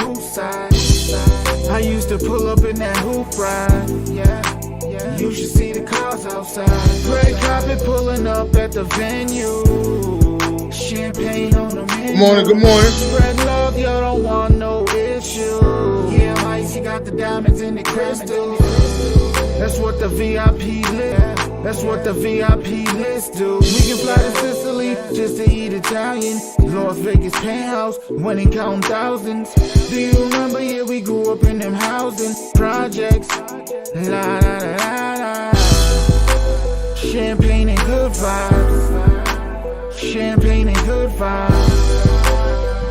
poolside. I used to pull up in that hoop ride. Yeah. You should see the cars outside. Red carpet pulling up at the venue. Champagne on the menu. Good morning, good morning. Spread love, y'all don't want no issue. Yeah, Mike, you got the diamonds in the crystal. That's what the VIP list. That's what the VIP list do. We can fly to Sicily just to eat Italian. Las Vegas penthouse, winning counting thousands. Do you remember? Yeah, we grew up in them housing projects. La la la la la. Champagne and good vibes. Champagne and good vibes.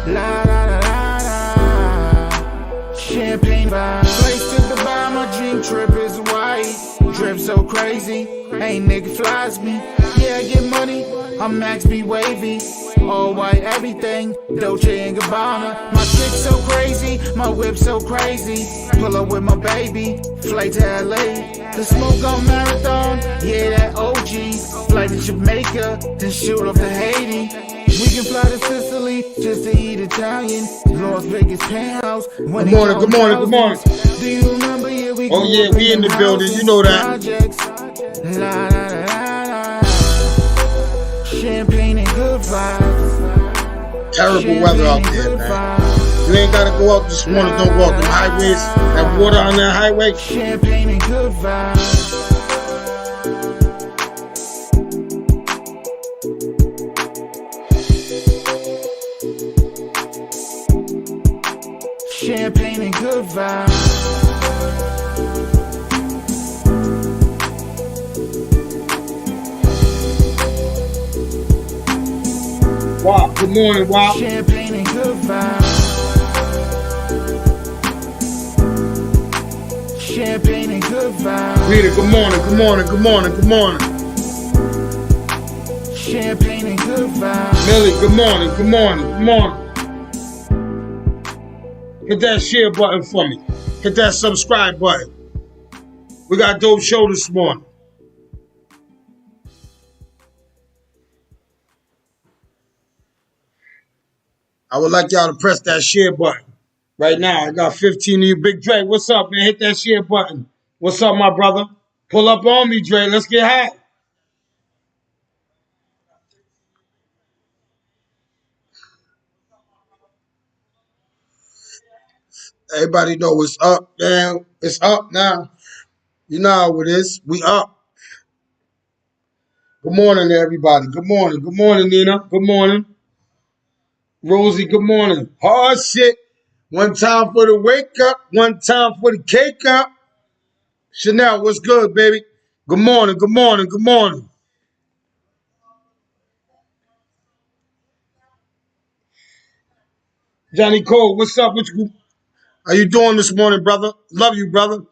La la la la la. Champagne vibes. Place to Dubai, my dream trip is white. Drip so crazy, ain't nigga flies me. Yeah, I get money, I'm Max B wavy. All white everything, Dolce and Gabbana. My chick so crazy, my whip so crazy. Pull up with my baby, flight to LA. The smoke on Marathon, yeah that OG. Flight to Jamaica, then shoot off to Haiti. We can fly to Sicily just to eat Italian. Las Vegas penthouse. Good morning, good morning, good morning. Do you remember? Yeah, we we in the building, you know that. La la la la. Champagne and good vibes. Terrible weather out there, man. You ain't gotta go out this morning, don't walk them highways. That water on that highway. Champagne and good vibes. Champagne and good vibes. Wow, good morning, wow. Champagne and good vibes. Champagne and good vibes. Rita, good morning, good morning, good morning, good morning. Champagne and good vibes. Millie, good morning, good morning, good morning. Hit that share button for me. Hit that subscribe button. We got a dope show this morning. I would like y'all to press that share button. Right now, I got 15 of you. Big Dre, what's up, man? Hit that share button. What's up, my brother? Pull up on me, Dre. Let's get high. Everybody know it's up, man. It's up now. You know how it is. We up. Good morning, everybody. Good morning. Good morning, Nina. Good morning. Rosie, good morning. Hard shit. One time for the wake up. One time for the cake up. Chanel, what's good, baby? Good morning. Good morning. Good morning. Johnny Cole, what's up with you? How you doing this morning, brother? Love you, brother.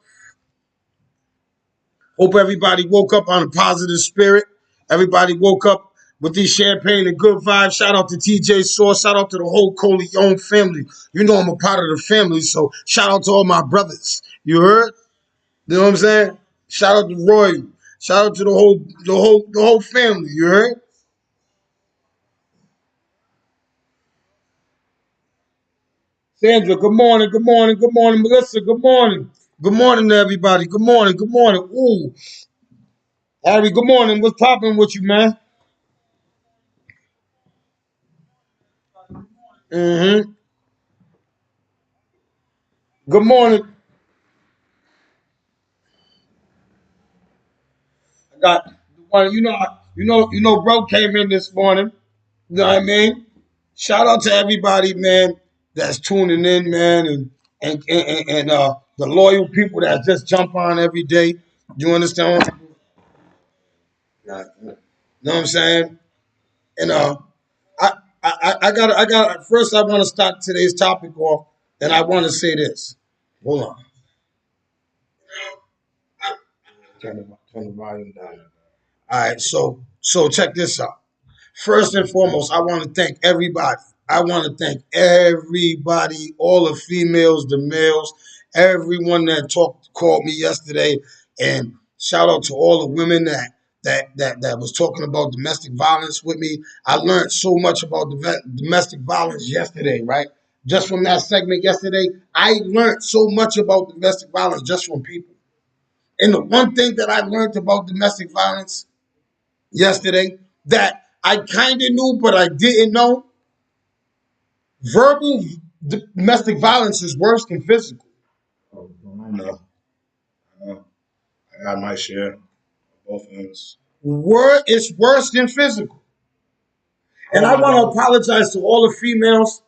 Hope everybody woke up on a positive spirit. Everybody woke up with these champagne and good vibes. Shout out to TJ Sauce. Shout out to the whole Coleon family. You know I'm a part of the family, so shout out to all my brothers. You heard? You know what I'm saying? Shout out to Roy. Shout out to the whole family. You heard? Sandra, good morning, good morning, good morning. Melissa, good morning. Good morning to everybody. Good morning, good morning. Ooh. Harry, good morning. What's popping with you, man? Mm-hmm. Good morning. I got one, bro came in this morning. You know what I mean? Shout out to everybody, man, that's tuning in, man, and the loyal people that just jump on every day. You understand? You know what I'm saying? And I got. First, I want to start today's topic off, and I want to say this. Hold on. Turn the volume down. All right, so check this out. First and foremost, I want to thank everybody. I want to thank everybody, all the females, the males, everyone that called me yesterday, and shout out to all the women that was talking about domestic violence with me. I learned so much about domestic violence yesterday, right? just from that segment yesterday. I learned so much about domestic violence just from people. And the one thing that I learned about domestic violence yesterday that I kind of knew, but I didn't know, verbal domestic violence is worse than physical. Oh, I know. I got my share on both ends. It's worse than physical. And I want to apologize to all the females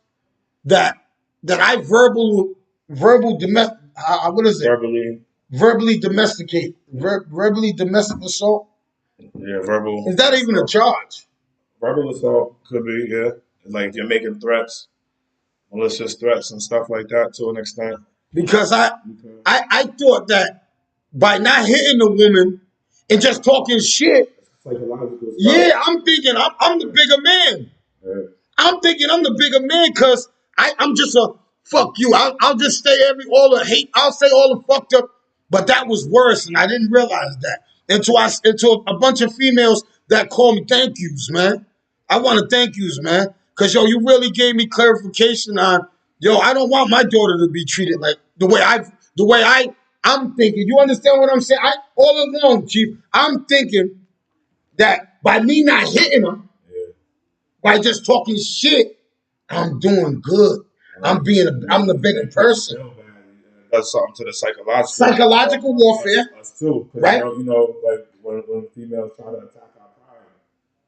that I verbal domestic what is it? Verbally domesticate. Verbally domestic assault. Yeah, verbal. Is that even a charge? Verbal assault could be, yeah. Like you're making threats, malicious threats and stuff like that to an extent. Because I thought that by not hitting the woman and just talking shit, yeah, I'm thinking I'm the bigger man. Yeah. I'm thinking I'm the bigger man because I'm just a fuck you. I'll just say all the hate. I'll say all the fucked up. But that was worse, and I didn't realize that until a bunch of females that call me thank yous, man. I want to thank yous, man, because yo, you really gave me clarification on yo. I don't want my daughter to be treated like the way I'm thinking. You understand what I'm saying? All along, Chief, I'm thinking that by me not hitting her, by just talking shit, I'm doing good. I'm the bigger person. Does something to the psychological warfare. Us too, right? You know, like when females try to attack our pride,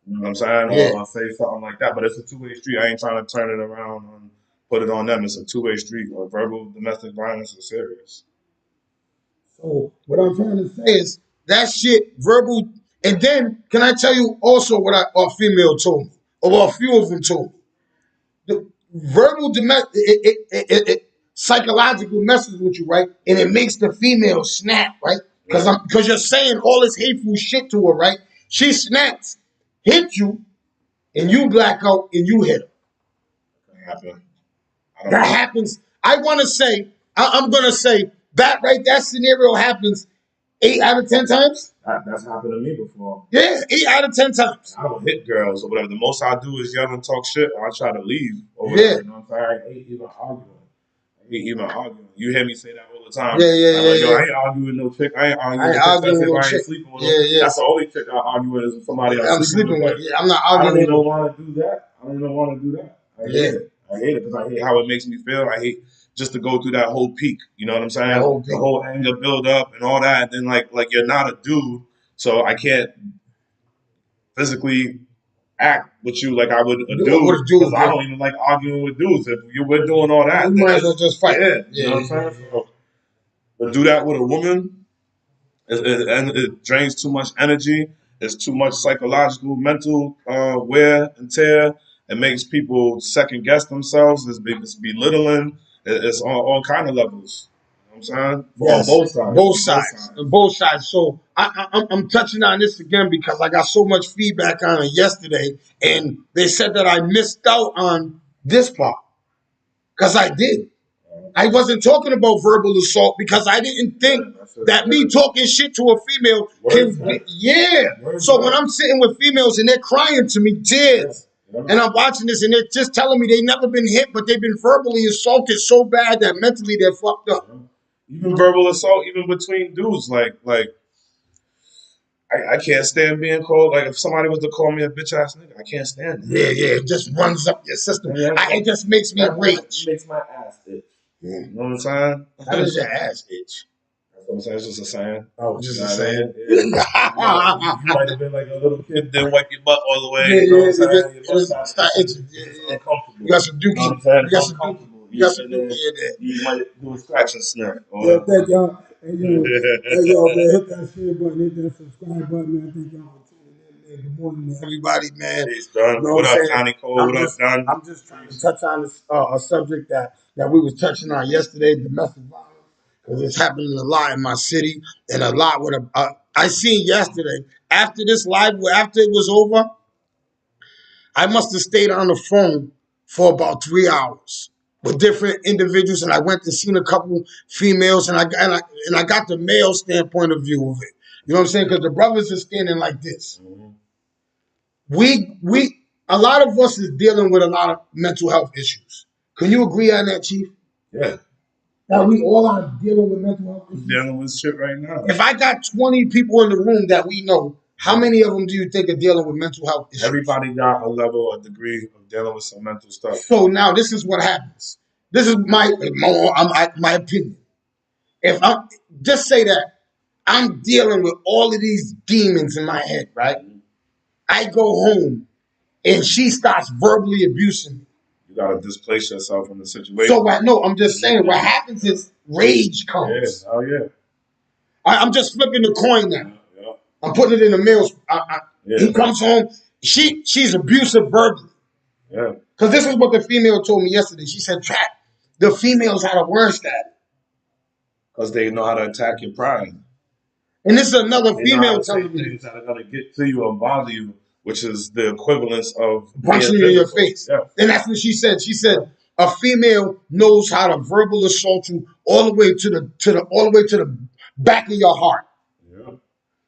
you know what I'm saying, Yeah. or say something like that. But it's a two-way street. I ain't trying to turn it around and put it on them. It's a two-way street. Or verbal domestic violence is serious. So what I'm trying to say is that shit verbal. And then can I tell you also what a female told me, or a few of them told me. The verbal domestic, it psychological messes with you, right? And it makes the female snap, right? Because you're saying all this hateful shit to her, right? She snaps, hit you, and you black out and you hit her. That happens. I want to say, I'm going to say that scenario happens 8 out of 10 times. That's happened to me before. Yeah, 8 out of 10 times. I don't hit girls or whatever. The most I do is yell and talk shit, or I try to leave. Or whatever, you know what I'm saying? I hate even arguing. You hear me say that all the time. Yeah. I ain't arguing with no chick. I ain't arguing with no chick. Sleeping with yeah. That's the only chick I argue with is somebody I'm sleeping with. Yeah, I'm not arguing. I don't even want to do that. I hate it because I hate how it makes me feel. I hate just to go through that whole peak. You know what I'm saying? The whole anger build up and all that. And then like you're not a dude, so I can't physically act with you like I would a dude. Because I don't even like arguing with dudes. If we're doing all that, you might as well just fight. Yeah, you know what I'm saying? So, but do that with a woman, it drains too much energy. It's too much psychological, mental wear and tear. It makes people second guess themselves. It's belittling. It's on all kind of levels. You know what I'm saying? Yes. On both sides. So I'm touching on this again because I got so much feedback on it yesterday, and they said that I missed out on this part because I did. I wasn't talking about verbal assault because I didn't think that me talking shit to a female So when I'm sitting with females and they're crying to me tears, and I'm watching this and they're just telling me they've never been hit, but they've been verbally assaulted so bad that mentally they're fucked up. Even verbal assault, even between dudes, like I can't stand being called. Like if somebody was to call me a bitch ass nigga, I can't stand it. Yeah, it just runs up your system. It just makes me rage. It makes my ass itch. Yeah. You know what I'm saying? How does your ass itch? That's what I'm saying. It's just a saying. Oh, just a saying. Yeah. You might have been like a little kid, then wipe your butt all the way. You know what I'm saying? It's not itching. Uncomfortable. You got some dookie. You know what I'm saying? You got some dookie in there. You might do a scratch and sniff. Yeah, thank y'all. Hey, yo, man, hit that share button, hit that subscribe button, man. Thank y'all for tuning in, man. Good morning, man. Everybody, man. Peace, Don. What up, Johnny Cole? What up, Don? I'm just trying to touch on this, a subject that we was touching on yesterday, domestic violence, because it's happening a lot in my city and a lot with I seen yesterday, after this live, after it was over, I must have stayed on the phone for about 3 hours with different individuals, and I went to see a couple females, and I got the male standpoint of view of it. You know what I'm saying? Because the brothers are standing like this. Mm-hmm. A lot of us is dealing with a lot of mental health issues. Can you agree on that, Chief? Yeah. That we all are dealing with mental health I'm issues. dealing with shit right now. If I got 20 people in the room that we know, how many of them do you think are dealing with mental health issues? Everybody got a level, a degree of dealing with some mental stuff. So now this is what happens. This is my opinion. If I just say that I'm dealing with all of these demons in my head, right? I go home and she starts verbally abusing me. You gotta displace yourself from the situation. So I know, I'm just saying, what happens is rage comes. Yeah. Oh yeah. I'm just flipping the coin now. Yeah. I'm putting it in the mail. Yeah. He comes home. She's abusive verbally. Yeah. Because this is what the female told me yesterday. She said, "Track, the females had a worse at it." Because they know how to attack your pride. And this is another They know how female to say telling me things that are gonna get to you and bother you, which is the equivalence of punching you in your face. Yeah. And that's what she said. She said a female knows how to verbal assault you all the way to the back of your heart. Yeah.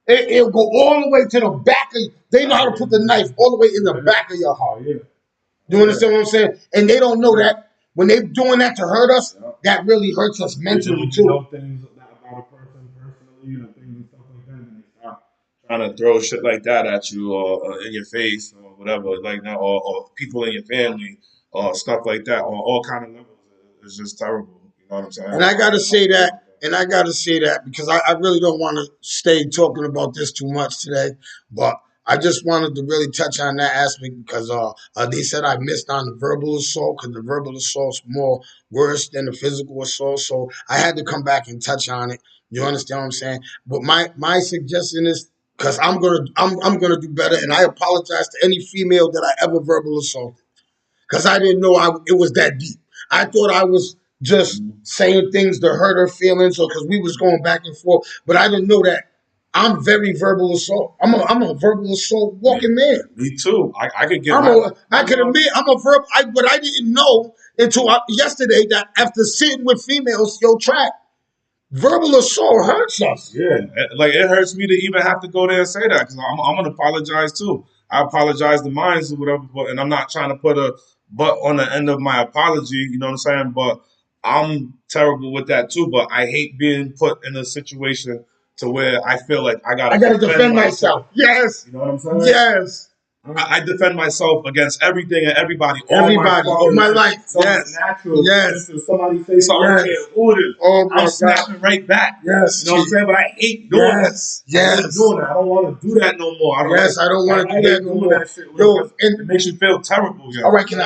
It'll go all the way to the back of. They know how to put the knife all the way in the back of your heart. Yeah. You understand what I'm saying? And they don't know that when they're doing that to hurt us, Yeah. that really hurts us mentally You too. know things about a person personally and things and stuff like that, and they start trying to throw shit like that at you or in your face or whatever, like that, or people in your family or stuff like that, on all kind of levels. It's just terrible. You know what I'm saying? And I gotta say that because I really don't want to stay talking about this too much today, but I just wanted to really touch on that aspect because they said I missed on the verbal assault because the verbal assault's more worse than the physical assault, so I had to come back and touch on it. You understand what I'm saying? But my suggestion is because I'm gonna do better, and I apologize to any female that I ever verbal assaulted because I didn't know it was that deep. I thought I was just saying things to hurt her feelings or because we was going back and forth, but I didn't know that I'm very verbal assault. I'm a verbal assault walking man. Me too. I could get. I can admit I'm a verbal. But I didn't know until yesterday that after sitting with females, track verbal assault hurts us. Yeah, like it hurts me to even have to go there and say that because I'm gonna apologize too. I apologize to mine or whatever, and I'm not trying to put a but on the end of my apology. You know what I'm saying? But I'm terrible with that too. But I hate being put in a situation to where I feel like I gotta defend myself. Yes. You know what I'm saying? Yes. I defend myself against everything and everybody. All my life. So Yes. it's natural. Yes. If somebody say something, I'm snapping right back. Yes. You know what I'm saying? But I hate doing that. Yes. I hate doing that. I don't want to do that no more. I don't want to do that no more. That shit it makes you feel terrible. All right, even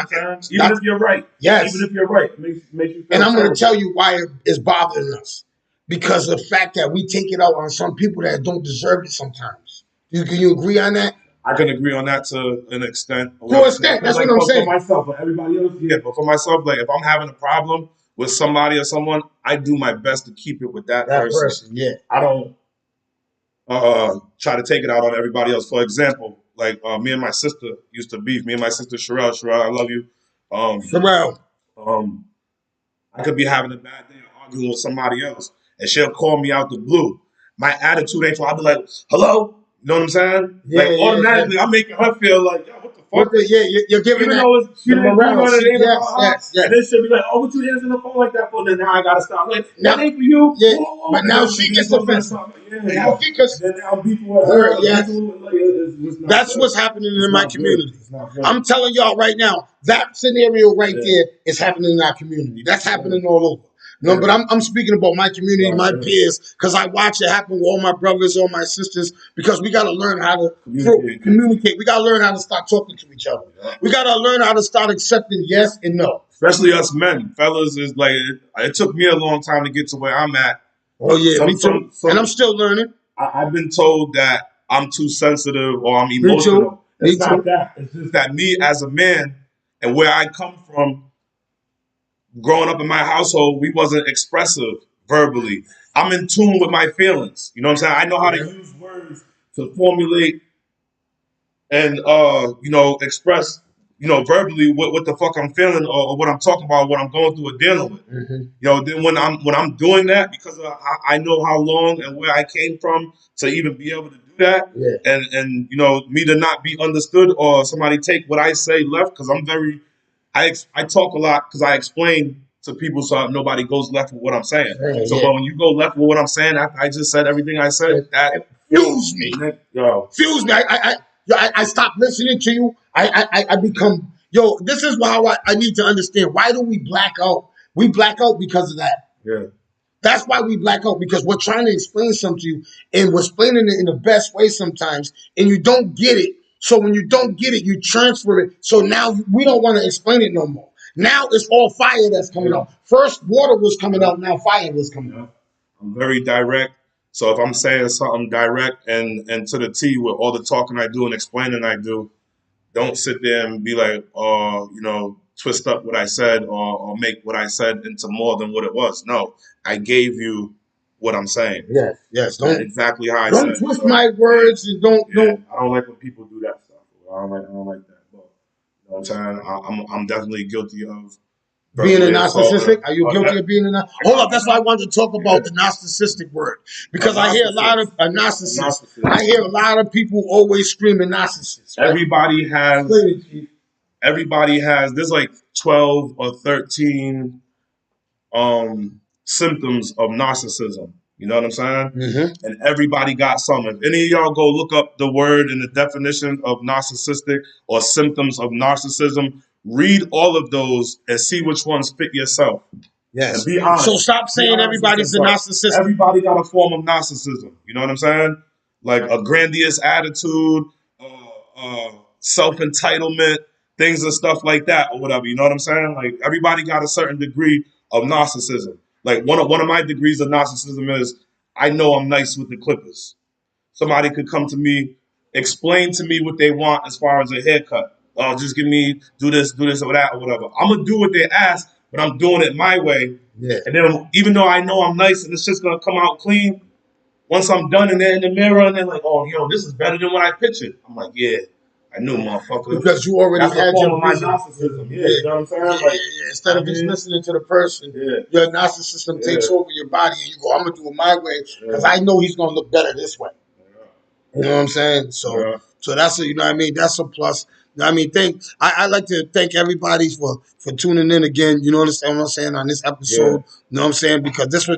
if you're right. Yes. Even if you're right, it makes you feel And I'm going terrible. to tell you why it's bothering us. Because of the fact that we take it out on some people that don't deserve it sometimes. Can you agree on that? I can agree on that to an extent. To an extent, that's what I'm saying. For myself, but everybody else, yeah. But for myself, like if I'm having a problem with somebody or someone, I do my best to keep it with that person. Yeah. I don't try to take it out on everybody else. For example, like me and my sister used to beef. Me and my sister Sherelle, I love you. Sherelle. I could be having a bad day arguing with somebody else, and she'll call me out the blue. My attitude ain't for. I'll be like, "Hello." You know what I'm saying? Yeah, like automatically, I'm making her feel like, yo, what the fuck? You're giving Even that. though she didn't do none of it, Yes. And then she'll be like, oh, what you answering the phone like that for? Then now I gotta stop. Like, Now- that ain't for you. Yeah, Whoa. but now she gets offensive. Now she gets- Then I'm beefing with her. Yes. It's not That's good. what's happening in It's my not good. community. It's not good. I'm telling y'all right now, that scenario right there is happening in our community. That's happening all over. No, but I'm speaking about my community, my peers, because I watch it happen with all my brothers, all my sisters, because we got to learn how to communicate. We got to learn how to start talking to each other. We got to learn how to start accepting yes and no. Especially us men. Fellas, is like, it took me a long time to get to where I'm at. Oh, yeah, me too. And I'm still learning. I've been told that I'm too sensitive or I'm emotional. It's not that. It's just that me as a man and where I come from, growing up in my household, we wasn't expressive verbally. I'm in tune with my feelings. You know what I'm saying? I know how to use words to formulate and express, verbally what the fuck I'm feeling or what I'm talking about, what I'm going through or dealing with. Mm-hmm. Then when I'm doing that, because I know how long and where I came from to even be able to do that, and me to not be understood or somebody take what I say left, because I'm very I talk a lot because I explain to people so nobody goes left with what I'm saying. So, but when you go left with what I'm saying, after I just said everything I said, that Fuse me. yo, Fuse me. I stop listening to you. I become, yo, this is why I need to understand. Why do we black out? We black out because of that. yeah, That's why we black out, because we're trying to explain something to you, and we're explaining it in the best way sometimes, and you don't get it. So when you don't get it, you transfer it. So now we don't want to explain it no more. Now it's all fire that's coming out. First water was coming out, now fire was coming out. I'm very direct. So if I'm saying something direct and to the T with all the talking I do and explaining I do, don't sit there and be like, twist up what I said or make what I said into more than what it was. No, I gave you what I'm saying. Yes, yes. That's exactly how I said Don't it. twist my words and don't. I don't like when people do that stuff. I don't like that. But you know what I'm saying? I'm definitely guilty of Being a narcissistic? Are you guilty of being a narcissistic? Hold up, that's why I wanted to talk about the narcissistic word. Because I hear a lot of a narcissist. I hear a lot of people always screaming narcissist. Right? Everybody has, there's like 12 or 13 symptoms of narcissism. You know what I'm saying? Mm-hmm. And everybody got some. If any of y'all go look up the word and the definition of narcissistic or symptoms of narcissism, read all of those and see which ones fit yourself. Yes. And be honest. So stop saying everybody's a narcissist. Everybody got a form of narcissism. You know what I'm saying? Like a grandiose attitude, self-entitlement, things and stuff like that or whatever. You know what I'm saying? Like everybody got a certain degree of narcissism. Like one of my degrees of narcissism is I know I'm nice with the Clippers. Somebody could come to me, explain to me what they want as far as a haircut. Oh, just give me do this or that or whatever. I'm gonna do what they ask, but I'm doing it my way. Yeah. And then even though I know I'm nice and it's just gonna come out clean, once I'm done and they're in the mirror and they're like, oh, this is better than what I pictured. I'm like, yeah, I knew, motherfucker. Because you already had your my narcissism. Yeah, you know what I'm saying? Yeah. Instead of just listening to the person, your narcissism takes over your body and you go, I'm going to do it my way because I know he's going to look better this way. You know what I'm saying? So that's a, you know what I mean? That's a plus. You know what I mean? I like to thank everybody for tuning in again. You know what I'm saying, on this episode. You know what I'm saying? Because this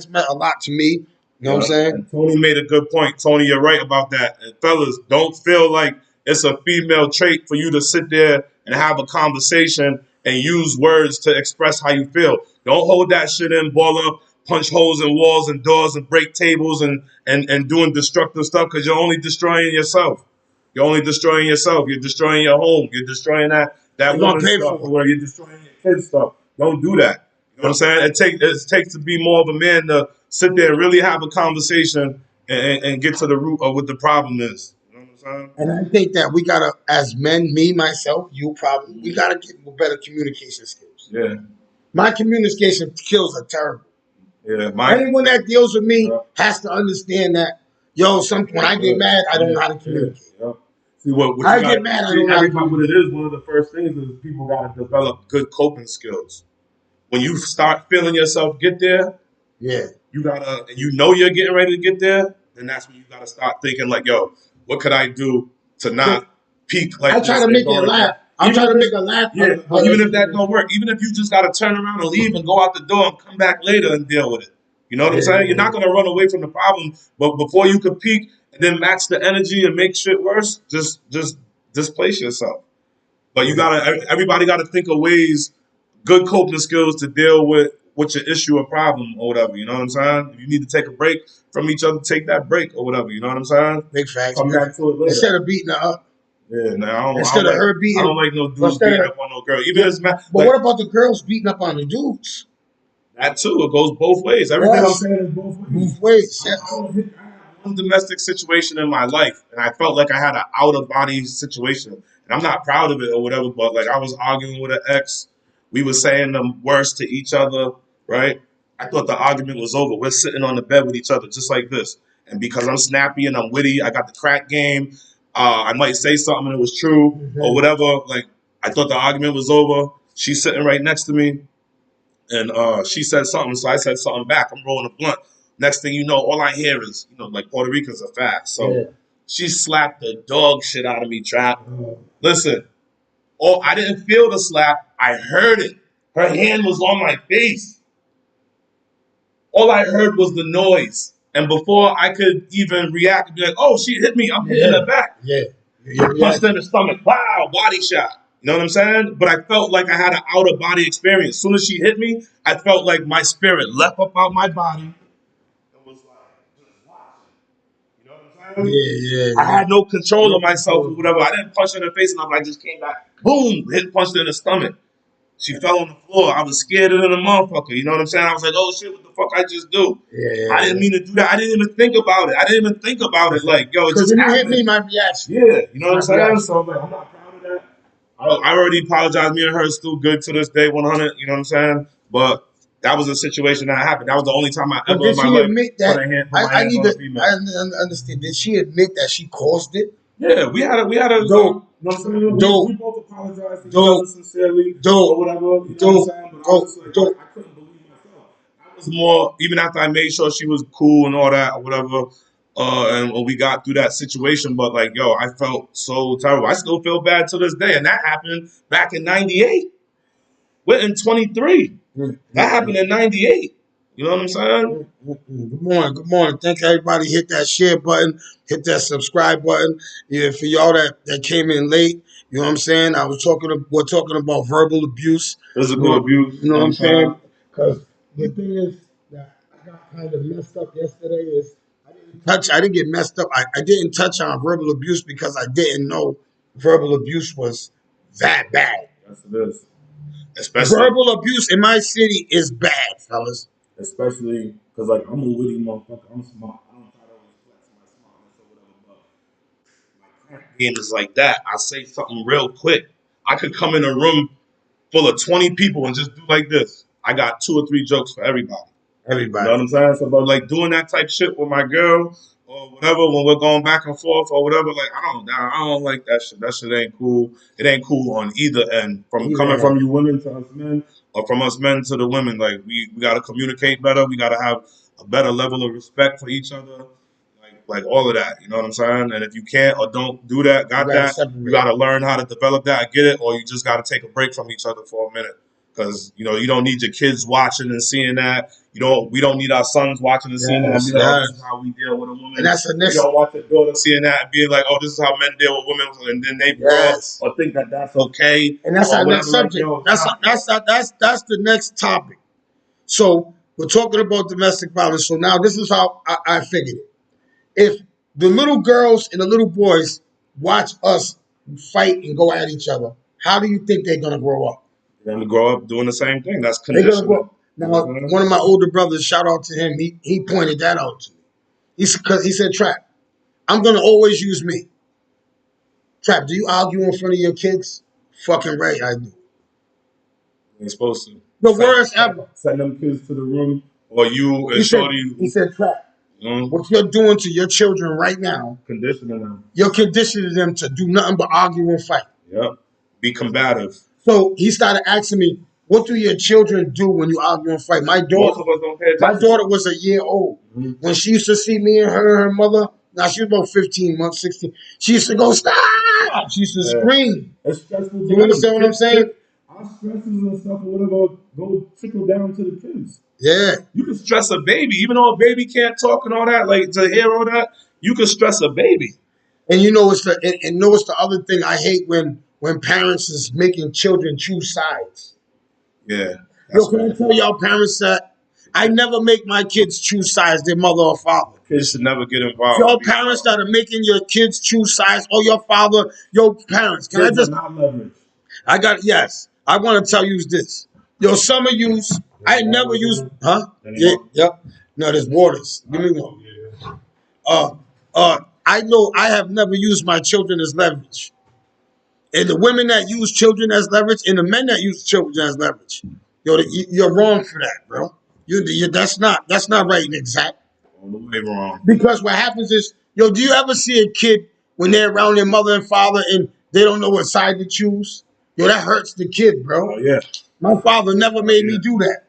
meant a lot to me. You know what I'm saying? And Tony made a good point. Tony, you're right about that. And fellas, don't feel like it's a female trait for you to sit there and have a conversation and use words to express how you feel. Don't hold that shit in, ball up, punch holes in walls and doors and break tables and doing destructive stuff because you're only destroying yourself. You're only destroying yourself. You're destroying your home. You're destroying that woman stuff where you're destroying your kids' stuff. Don't do that. You know what I'm saying? It takes to be more of a man to sit there and really have a conversation and get to the root of what the problem is. You know what I'm saying? And I think that we gotta, as men, me, myself, you probably, we gotta get better communication skills. Yeah. My communication skills are terrible. Yeah. Anyone that deals with me has to understand that, when I get mad, I don't know how to communicate. Yeah. See, what I get mad, I don't know how to communicate. What it is, one of the first things is people gotta develop good coping skills. When you start feeling yourself get there, you gotta, you're getting ready to get there, then that's when you gotta start thinking like, yo, what could I do to not peak like I try to make it laugh. I'm trying to make a laugh. Yeah, even if that don't work, even if you just gotta turn around and leave and go out the door and come back later and deal with it. You know what I'm saying? You're not gonna run away from the problem, but before you can peak and then match the energy and make shit worse, just displace yourself. But everybody gotta think of ways, good coping skills to deal with your issue or problem or whatever. You know what I'm saying? If you need to take a break from each other, take that break or whatever. You know what I'm saying? Big facts. Come back to it later. Instead of beating her up. Yeah, no, Instead of her beating, I don't like no dudes beating up on no girl. But what about the girls beating up on the dudes? That too. It goes both ways. Everything I'm saying is both ways. Both ways. I had one domestic situation in my life, and I felt like I had an out of body situation, and I'm not proud of it or whatever. But like I was arguing with an ex, we were saying the worst to each other, right? I thought the argument was over. We're sitting on the bed with each other, just like this. And because I'm snappy and I'm witty, I got the crack game. I might say something and it was true or whatever. Like I thought the argument was over. She's sitting right next to me, and she said something, so I said something back. I'm rolling a blunt. Next thing you know, all I hear is, like Puerto Ricans are fast. So she slapped the dog shit out of me, Trap. Listen, Oh, I didn't feel the slap. I heard it. Her hand was on my face. All I heard was the noise. And before I could even react and be like, oh, she hit me, I'm hitting her back. Yeah. Punched her in the stomach. Wow, body shot. You know what I'm saying? But I felt like I had an out of body experience. As soon as she hit me, I felt like my spirit left up out my body and was like, just watching. You know what I'm saying? I had no control of myself or whatever. I didn't punch her in the face enough. I just came back, boom, punched her in the stomach. She fell on the floor. I was scared of the motherfucker. You know what I'm saying? I was like, oh shit, what the fuck I just do? I didn't mean to do that. I didn't even think about it. Like, yo, it just you happened. hit me, my reaction. Yeah, you know what I'm saying? So I'm like, I'm not proud of that. I already apologized. Me and her is still good to this day, 100. You know what I'm saying? But that was a situation that happened. That was the only time I ever in my life put my hands on a female. I understand. Did she admit that she caused it? Yeah, we had a. You know what I'm saying? We both apologized to each other sincerely or whatever. You know what I'm saying? But I was like, I couldn't believe myself. I was more, even after I made sure she was cool and all that or whatever, and when we got through that situation, but like, yo, I felt so terrible. I still feel bad to this day. And that happened back in 98. We're in 23. That happened in 98. You know what I'm saying? Good morning. Thank everybody. Hit that share button. Hit that subscribe button. Yeah, for y'all that came in late, you know what I'm saying? We're talking about verbal abuse. Physical abuse. You know what I'm saying? Because the thing is that I got kind of messed up yesterday is I didn't get messed up. I didn't touch on verbal abuse because I didn't know verbal abuse was that bad. Yes, it is. Especially verbal abuse in my city is bad, fellas. Especially because, like, I'm a witty motherfucker. I'm smart. I don't try to always flex my smartness or whatever, but my crack game is like that. I say something real quick. I could come in a room full of 20 people and just do like this. I got 2 or 3 jokes for everybody. You know what I'm saying? So, but like doing that type shit with my girl or whatever when we're going back and forth or whatever, like I don't like that shit. That shit ain't cool. It ain't cool on either end. Coming from you women to us men, or from us men to the women. Like we gotta communicate better. We gotta have a better level of respect for each other. Like all of that. You know what I'm saying? And if you can't or don't do that, you gotta learn how to develop that. I get it, or you just gotta take a break from each other for a minute. Because you don't need your kids watching and seeing that. We don't need our sons watching and seeing that. This is how we deal with a woman. And that's the next. We don't want the daughter seeing that and being like, "Oh, this is how men deal with women," and then they grow up or think that that's okay. And that's our next subject. That's the next topic. So we're talking about domestic violence. So now this is how I figured it. If the little girls and the little boys watch us fight and go at each other, how do you think they're gonna grow up? They're gonna grow up doing the same thing. That's conditioning. Now, one of my older brothers, shout out to him, he pointed that out to me. He said, Trap, I'm going to always use me. Trap, do you argue in front of your kids? Fucking right, I do. You're supposed to. The worst ever. Send them kids to the room, or you and Shorty. He said, Trap, what you're doing to your children right now, conditioning them. You're conditioning them to do nothing but argue and fight. Yep. Be combative. So he started asking me, what do your children do when you argue and fight? My daughter was a year old. Mm-hmm. When she used to see me and her mother, now she was about 15 months, 16. She used to go, stop! She used to scream. It's stressful. You understand what I'm saying? Our stresses and stuff or whatever go trickle down to the kids. Yeah. You can stress a baby, even though a baby can't talk and all that, like to hear all that, you can stress a baby. And it's the other thing I hate when parents is making children choose sides. Yeah. Can I tell y'all parents that I never make my kids choose sides, their mother or father. Kids should never get involved. Your parents that are making your kids choose sides, or your father, your parents. Can I just? Not leverage. Yes. I want to tell you this. Yo, some of you, I never use, huh? Yeah, yep. No, there's waters. Give me one. I know I have never used my children as leverage. And the women that use children as leverage and the men that use children as leverage, you're wrong for that, bro. That's not right and exact. All the way wrong. Because what happens is, do you ever see a kid when they're around their mother and father and they don't know what side to choose? That hurts the kid, bro. Oh, yeah. My father never made me do that.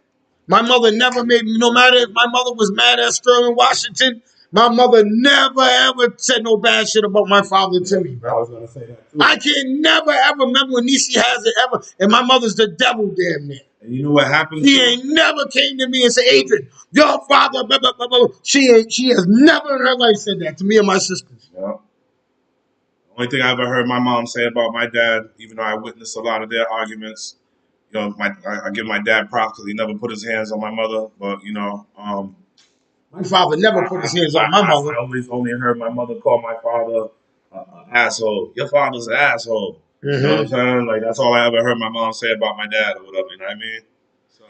My mother never made me, no matter if my mother was mad at Sterling Washington, My mother never ever said no bad shit about my father to me, I bro. was gonna say that too. I can never ever remember when Niecy has it ever, and my mother's the devil damn near. And you know what happens? She ain't never came to me and said, Adrian, your father, blah, blah, blah, blah. She has never in her life said that to me and my sisters. Yeah. The only thing I ever heard my mom say about my dad, even though I witnessed a lot of their arguments, you know, I give my dad props because he never put his hands on my mother. But you know, My father never put his hands on my mother. I always only heard my mother call my father an asshole. Your father's an asshole. You know what I'm saying? Like that's all I ever heard my mom say about my dad or whatever. You know what I mean?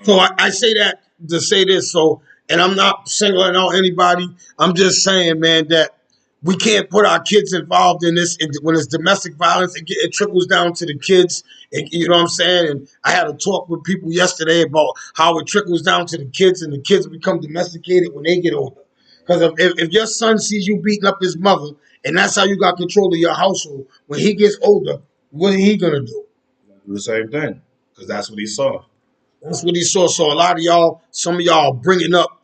So I say that to say this. So, and I'm not singling out anybody. I'm just saying, man, that we can't put our kids involved in this. When it's domestic violence, it trickles down to the kids. You know what I'm saying? And I had a talk with people yesterday about how it trickles down to the kids, and the kids become domesticated when they get older. Because if your son sees you beating up his mother, and that's how you got control of your household, when he gets older, what are he gonna do? Do the same thing because that's what he saw. That's what he saw. So a lot of y'all, some of y'all are bringing up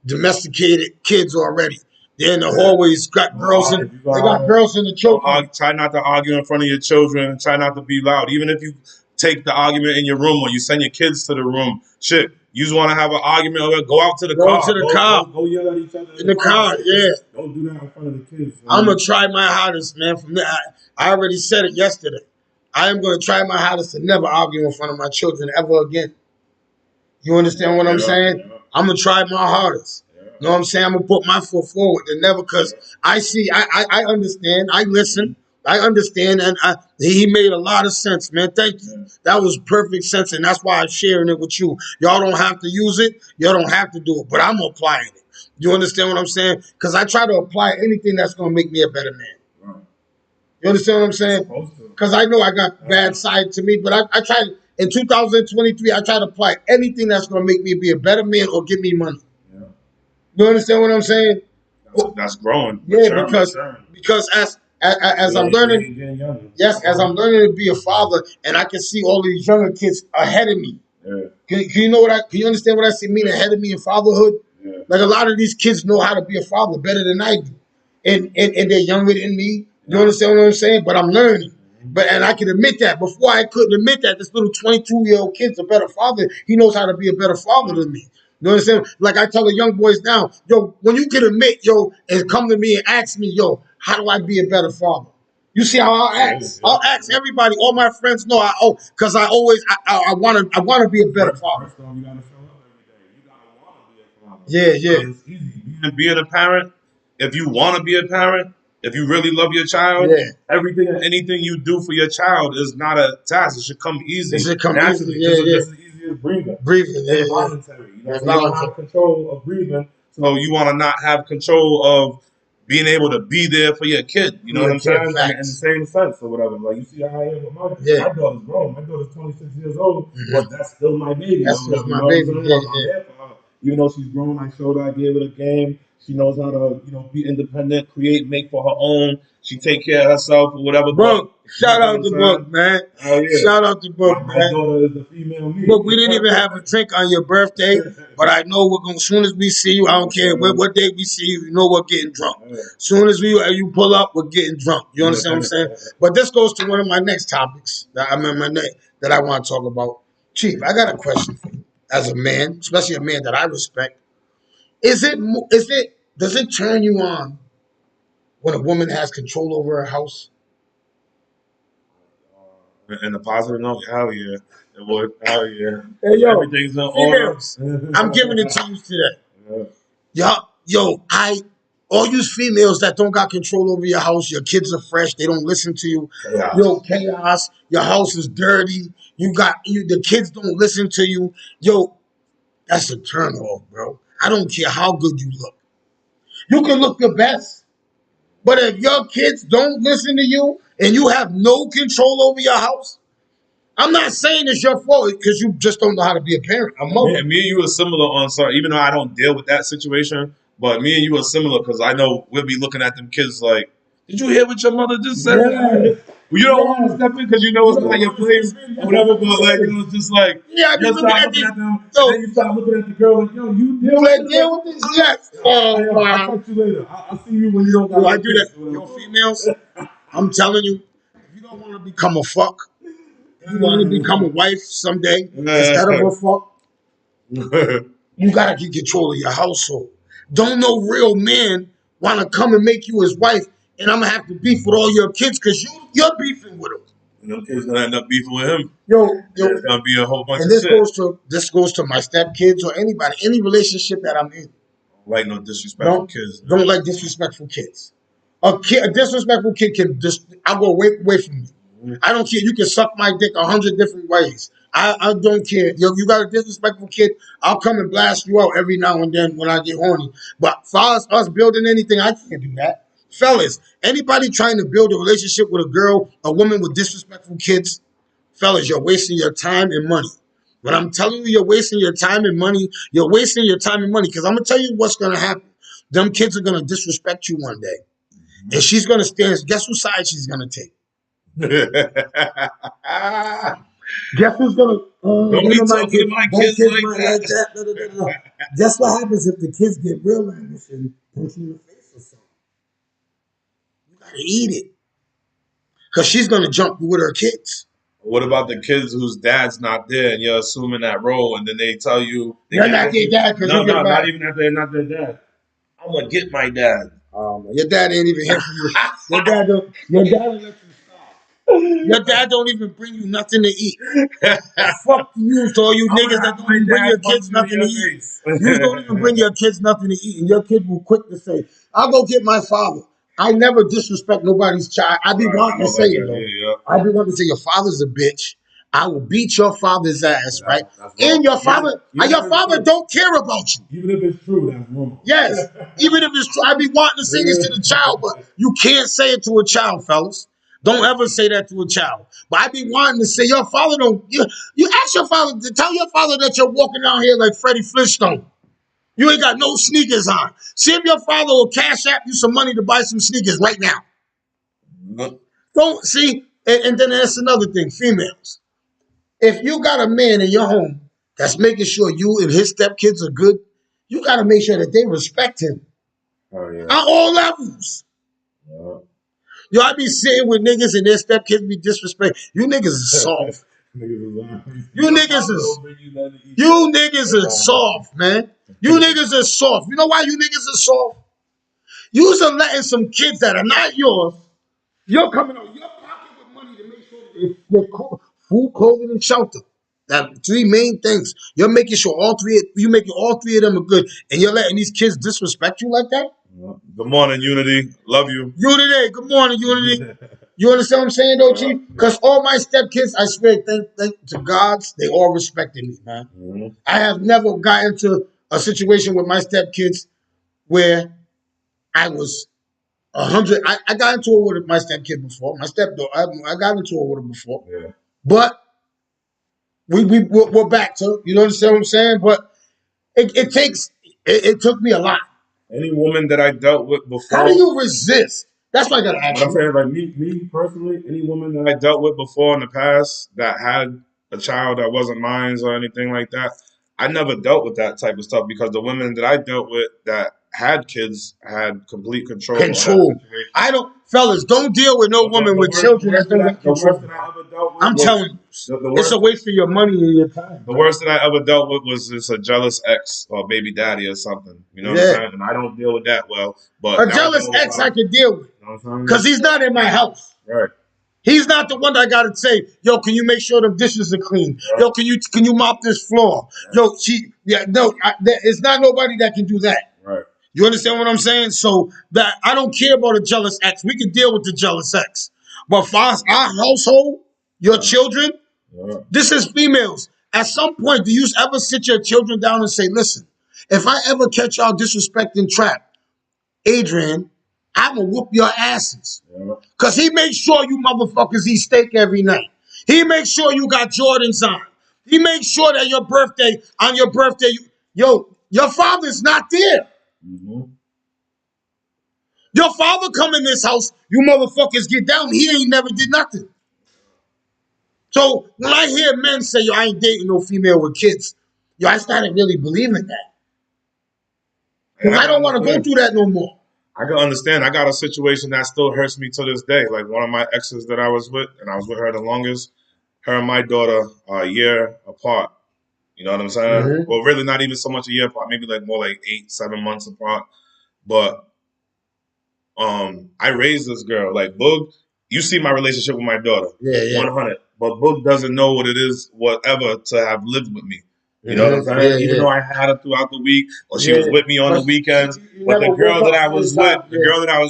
domesticated kids already. They're in the hallways, got girls in, they got girls in the choke. Try not to argue in front of your children. Try not to be loud. Even if you take the argument in your room or you send your kids to the room, shit. You just want to have an argument or go out to the car. Go yell at each other in the car. Yeah. Don't do that in front of the kids. I'm gonna try my hardest, man. From there, I already said it yesterday. I am gonna try my hardest to never argue in front of my children ever again. You understand what I'm saying? Yeah. I'm gonna try my hardest. You know what I'm saying? I'm gonna put my foot forward and never, because I see, I understand, I listen, I understand, and he made a lot of sense, man. Thank you. That was perfect sense, and that's why I'm sharing it with you. Y'all don't have to use it, y'all don't have to do it, but I'm applying it. You understand what I'm saying? Because I try to apply anything that's gonna make me a better man. You understand what I'm saying? Because I know I got bad side to me, but I try in 2023. I try to apply anything that's gonna make me be a better man or give me money. You understand what I'm saying? That's growing. Yeah, because as I'm learning, as I'm learning to be a father, and I can see all these younger kids ahead of me. Yeah. Can you understand what I see mean ahead of me in fatherhood? Yeah. Like a lot of these kids know how to be a father better than I do, and they're younger than me. You understand what I'm saying? But I'm learning. And I can admit that. Before I couldn't admit that this little 22-year-old kid's a better father. He knows how to be a better father than me. You understand? Like I tell the young boys now, yo, when you can admit, yo, and come to me and ask me, yo, how do I be a better father? You see how I'll ask? I'll ask everybody. All my friends know because I always I want to be a better father. First off, you gotta show up every day. You gotta want to be a father. Yeah. It's easy. Being a parent, if you want to be a parent, if you really love your child, everything and anything you do for your child is not a task. It should come easy. It should come naturally. easy. Just as easy as breathing. Breathing, voluntary. You know, you don't have control of breathing, so you want to not have control of being able to be there for your kid. You know what I'm saying? In the same sense or whatever. Like you see how I am with my daughter's grown. My daughter's 26 years old, but that's still my baby. That's still my baby. I'm there for her. Even though she's grown, I showed her, I gave her the game. She knows how to, be independent, create, make for her own. She take care of herself or whatever. Book. Shout out to Book, man. Oh, yeah. Shout out to Book, man. My daughter is the female me. Book, we didn't even have a drink on your birthday, but I know we're going. As soon as we see you, I don't care what day we see you. You know we're getting drunk. As soon as you pull up, we're getting drunk. You understand what I'm saying? But this goes to one of my next topics that I want to talk about. Chief, I got a question for you. As a man, especially a man that I respect, does it turn you on when a woman has control over her house? In a positive note, hell yeah. It would. Hell yeah. Hey, yo, everything's in order. I'm giving it to you today. All you females that don't got control over your house, your kids are fresh, they don't listen to you. Chaos. Yo, chaos. Your house is dirty. The kids don't listen to you. Yo, that's a turn off, bro. I don't care how good you look. You can look the best. But if your kids don't listen to you and you have no control over your house, I'm not saying it's your fault because you just don't know how to be a parent. A mother. Me and you are similar on sorry, even though I don't deal with that situation, but me and you are similar because I know we'll be looking at them kids like, did you hear what your mother just said? Well, you don't want to step in because you know it's not your place or whatever, but like, it's just like, Yeah, I be you looking start at looking this. at them, Yo, and then you start looking at the girl like, yo, you you deal like with deal with this? Yes. I'll Wow. talk to you later. I'll see you when you don't got Yo, I no do that. kids or Yo, whatever. females, I'm telling you, if you don't want to become a fuck, if you want to become a wife someday instead of a fuck, you gotta get control of your household. Don't no real man want to come and make you his wife, and I'm gonna have to beef with all your kids because you're beefing with them. And them kids gonna end up beefing with him. Yo, There's gonna be a whole bunch and of shit. this goes to my stepkids or anybody, any relationship that I'm in. Like no disrespectful kids. Don't like disrespectful kids. A disrespectful kid can just I'll go away from you. I don't care. You can suck my dick 100 different ways. I don't care. Yo, you got a disrespectful kid, I'll come and blast you out every now and then when I get horny. But as far as us building anything, I can't do that. Fellas, anybody trying to build a relationship with a girl, a woman with disrespectful kids, fellas, you're wasting your time and money. When I'm telling you you're wasting your time and money, you're wasting your time and money because I'm going to tell you what's going to happen. Them kids are going to disrespect you one day. And she's going to stand. Guess whose side she's going to take? Guess who's going to... Don't be talking to my kids like that. Guess what happens if the kids get real angry and punch you in the face or something? You got to eat it. Because she's going to jump with her kids. What about the kids whose dad's not there and you're assuming that role and then they tell you You're not their dad because no, not even that they're not their dad. I'm gonna get my dad. Your dad ain't even here for you. Your dad don't let you starve. Your dad don't even bring you nothing to eat. Fuck you to all you niggas that don't even bring your kids nothing to eat. You don't even bring your kids nothing to eat, and your kid will quick to say, I'll go get my father. I never disrespect nobody's child. I be wanting to say it, though. Yeah. I be wanting to say, your father's a bitch. I will beat your father's ass, right? That's And your father, your father true. don't care about you. Even if it's true, that's wrong. Yes, even if it's true. I be wanting to say this to the child, but you can't say it to a child, fellas. Don't ever say that to a child. But I be wanting to say, your father don't. You ask your father to tell your father that you're walking down here like Freddie Flintstone. You ain't got no sneakers on. See if your father will cash app you some money to buy some sneakers right now. No. Don't see, and then that's another thing, females. If you got a man in your home that's making sure you and his stepkids are good, you got to make sure that they respect him. Oh, yeah. At all levels. Yeah. Yo, I be sitting with niggas and their stepkids be disrespect. You niggas is soft. You niggas are soft, man. You niggas are soft. You know why you niggas are soft? You's are letting some kids that are not yours. You're coming out your pocket with money to make sure that they're food, clothing, and shelter. That three main things. You're making sure you making all three of them are good, and you're letting these kids disrespect you like that. Good morning, Unity. Love you. Unity. Good morning, Unity. You understand what I'm saying, though, Chief? Because all my stepkids, I swear, thank to gods, they all respected me, man. Mm-hmm. I have never gotten into a situation with my stepkids where I was 100. I got into it with my stepkid before. My stepdaughter, I got into it with her before. Yeah. But we're back to, you understand what I'm saying? But it took me a lot. Any woman that I dealt with before. How do you resist? That's what I gotta ask What I'm you. saying, like me personally, any woman that I dealt with before in the past that had a child that wasn't mine or anything like that, I never dealt with that type of stuff because the women that I dealt with that had kids had complete control. I don't, fellas, don't deal with no woman with children that don't have control. I'm telling you, it's a waste of your money and your time. The worst that I ever dealt with was just a jealous ex or baby daddy or something. You know what I'm saying? And I don't deal with that well. But a jealous ex I can deal with because he's not in my house. Right. He's not the one that I gotta say, yo, can you make sure the dishes are clean? Right. Yo, can you mop this floor? Right. Yo, it's not nobody that can do that. Right. You understand what I'm saying? So that I don't care about a jealous ex. We can deal with the jealous ex. But for us, our household, your children, this is females. At some point, do you ever sit your children down and say, listen, if I ever catch y'all disrespecting Trap, Adrian, I'm going to whoop your asses. Because he makes sure you motherfuckers eat steak every night. He makes sure you got Jordans on. He makes sure that on your birthday, your father's not there. Mm-hmm. Your father come in this house, you motherfuckers get down. He ain't never did nothing. So when I hear men say, yo, I ain't dating no female with kids, yo, I started really believing that. Because I don't want to go through that no more. I can understand. I got a situation that still hurts me to this day. Like one of my exes that I was with, and I was with her the longest, her and my daughter are a year apart. You know what I'm saying? Mhm. Well, really not even so much a year apart, maybe like more like 8, 7 months apart. But I raised this girl. Like Boog, you see my relationship with my daughter. Yeah. 100. But Boog doesn't know what it is, whatever, to have lived with me. You know what I'm saying? Even though I had her throughout the week, or she was with me on the weekends. But the girl that I was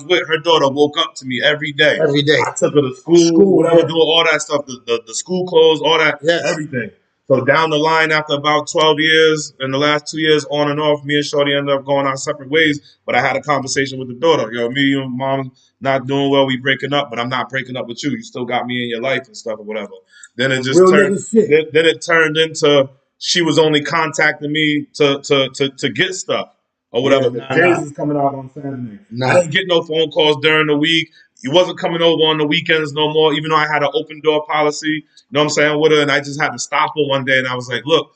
with, her daughter woke up to me every day. Every day. I took her to school, whatever, doing all that stuff, the school clothes, all that, everything. So down the line, after about 12 years, and the last 2 years on and off, me and Shorty ended up going our separate ways. But I had a conversation with the daughter. Yo, me and mom not doing well. We breaking up, but I'm not breaking up with you. You still got me in your life and stuff or whatever. Then it just then it turned into she was only contacting me to get stuff or whatever. The Jays is coming out on Saturday. I didn't get no phone calls during the week. He wasn't coming over on the weekends no more, even though I had an open door policy, you know what I'm saying, with her, and I just had to stop her one day, and I was like, look,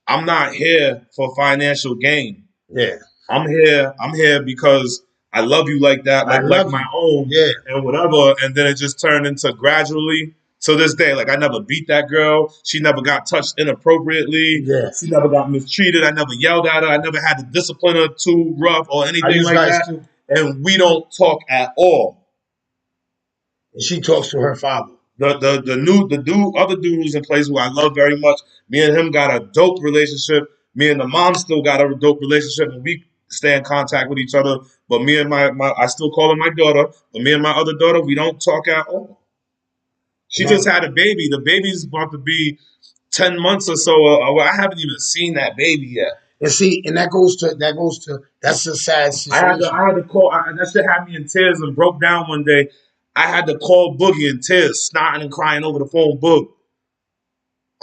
I'm not here for financial gain. Yeah. I'm here because I love you like that, like my own, and whatever. And then it just turned into gradually to this day. Like I never beat that girl. She never got touched inappropriately. Yeah. She never got mistreated. I never yelled at her. I never had to discipline her too rough or anything like that. Too. And we don't talk at all. And she talks to her father. Other dude who's in place who I love very much. Me and him got a dope relationship. Me and the mom still got a dope relationship, and we stay in contact with each other. But me and my I still call her my daughter. But me and my other daughter, we don't talk at all. She just had a baby. The baby's about to be 10 months or so. I haven't even seen that baby yet. And see, and that goes to that's a sad situation. I had to call. That shit had me in tears and broke down one day. I had to call Boogie in tears, snotting and crying over the phone. Boog,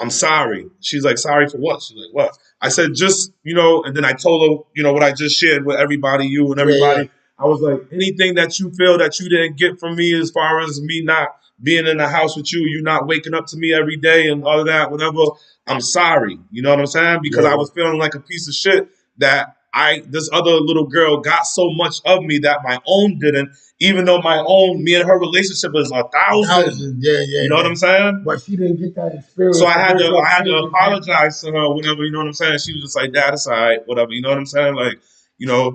I'm sorry. She's like, sorry for what? She's like, what? I said, just, and then I told her, what I just shared with everybody, you and everybody. Yeah. I was like, anything that you feel that you didn't get from me as far as me not being in the house with you not waking up to me every day and all of that, whatever, I'm sorry. You know what I'm saying? Because I was feeling like a piece of shit that this other little girl got so much of me that my own didn't, even though me and her relationship is 1,000. You know what I'm saying? But she didn't get that experience. So I had to apologize to her, whatever, you know what I'm saying? She was just like, Dad, it's all right, whatever, you know what I'm saying? Like,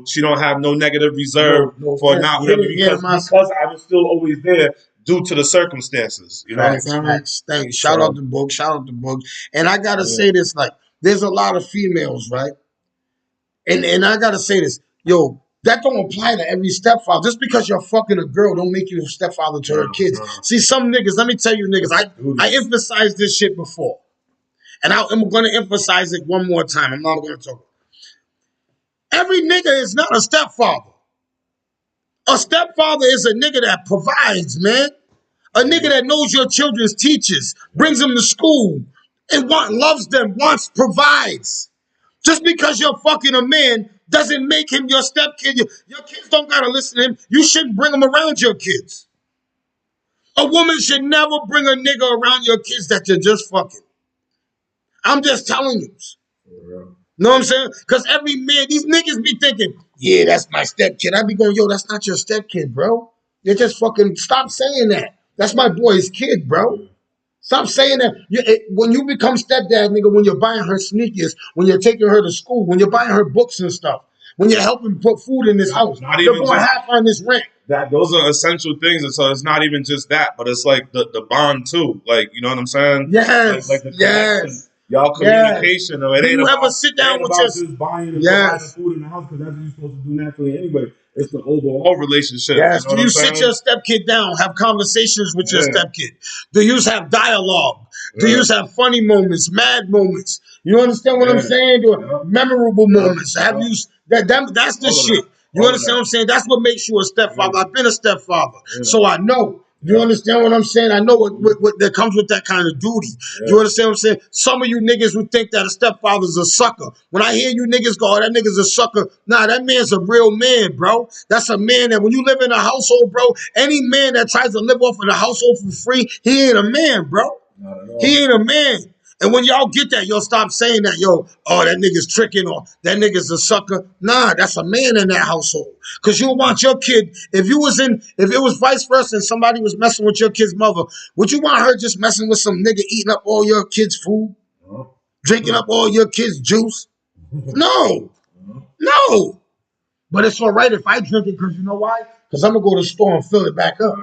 she don't have no negative reserve for not whatever, because I was still always there due to the circumstances. You know what I'm saying? Thanks. Shout out to Boog. And I gotta say this, like, there's a lot of females, right? And I gotta say this, yo, that don't apply to every stepfather. Just because you're fucking a girl don't make you a stepfather to her kids. See, some niggas, let me tell you niggas, I emphasized this shit before. And I'm going to emphasize it one more time. I'm not going to talk. Every nigga is not a stepfather. A stepfather is a nigga that provides, man. A nigga that knows your children's teachers, brings them to school, and loves them, provides. Just because you're fucking a man doesn't make him your stepkid. Your kids don't gotta listen to him. You shouldn't bring them around your kids. A woman should never bring a nigga around your kids that you're just fucking. I'm just telling you. Know what I'm saying? Because every man, these niggas be thinking, yeah, that's my stepkid. I be going, yo, that's not your stepkid, bro. You're just fucking, stop saying that. That's my boy's kid, bro. Stop saying that. When you become stepdad, nigga, when you're buying her sneakers, when you're taking her to school, when you're buying her books and stuff, when you're helping put food in this house, you're going half on this rent. Those are essential things, and so it's not even just that, but it's like the bond too. Like, you know what I'm saying? Yes, like the connection. Y'all communication. Yes. Do you ever sit down with your just buying and providing food in the house, because that's what you're supposed to do naturally anyway. It's the overall relationship. Yes. You know Do you sit your stepkid down, have conversations with your stepkid? Do you have dialogue? Do you have funny moments, mad moments? You understand what I'm saying? Memorable moments. Have you? That's the shit. You understand what I'm saying? That's what makes you a stepfather. I've been a stepfather, so I know. You understand what I'm saying? I know what that comes with that kind of duty. You understand what I'm saying? Some of you niggas would think that a stepfather's a sucker. When I hear you niggas go, oh, that nigga's a sucker. Nah, that man's a real man, bro. That's a man that when you live in a household, bro, any man that tries to live off of the household for free, he ain't a man, bro. He ain't a man. And when y'all get that, you'll stop saying that, yo, oh, that nigga's tricking or that nigga's a sucker. Nah, that's a man in that household. Because you'll want your kid, if it was vice versa and somebody was messing with your kid's mother, would you want her just messing with some nigga eating up all your kids' food? Drinking up all your kids' juice? No. No. But it's all right if I drink it because you know why? Because I'm going to go to the store and fill it back up.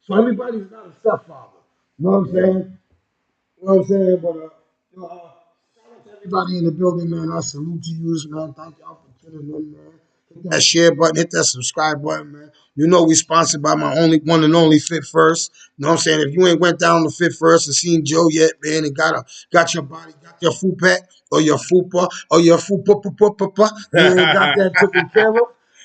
So everybody's not a stepfather. You know what I'm saying? You know what I'm saying? But, shout out to everybody in the building, man. I salute you, man. Thank y'all for tuning in, man. Hit that share button, hit that subscribe button, man. You know we sponsored by my only one and only Fit First. You know what I'm saying? If you ain't went down to Fit First and seen Joe yet, man, and got your body, got your fupa or your fupa or your fupa, you ain't got that taken care of,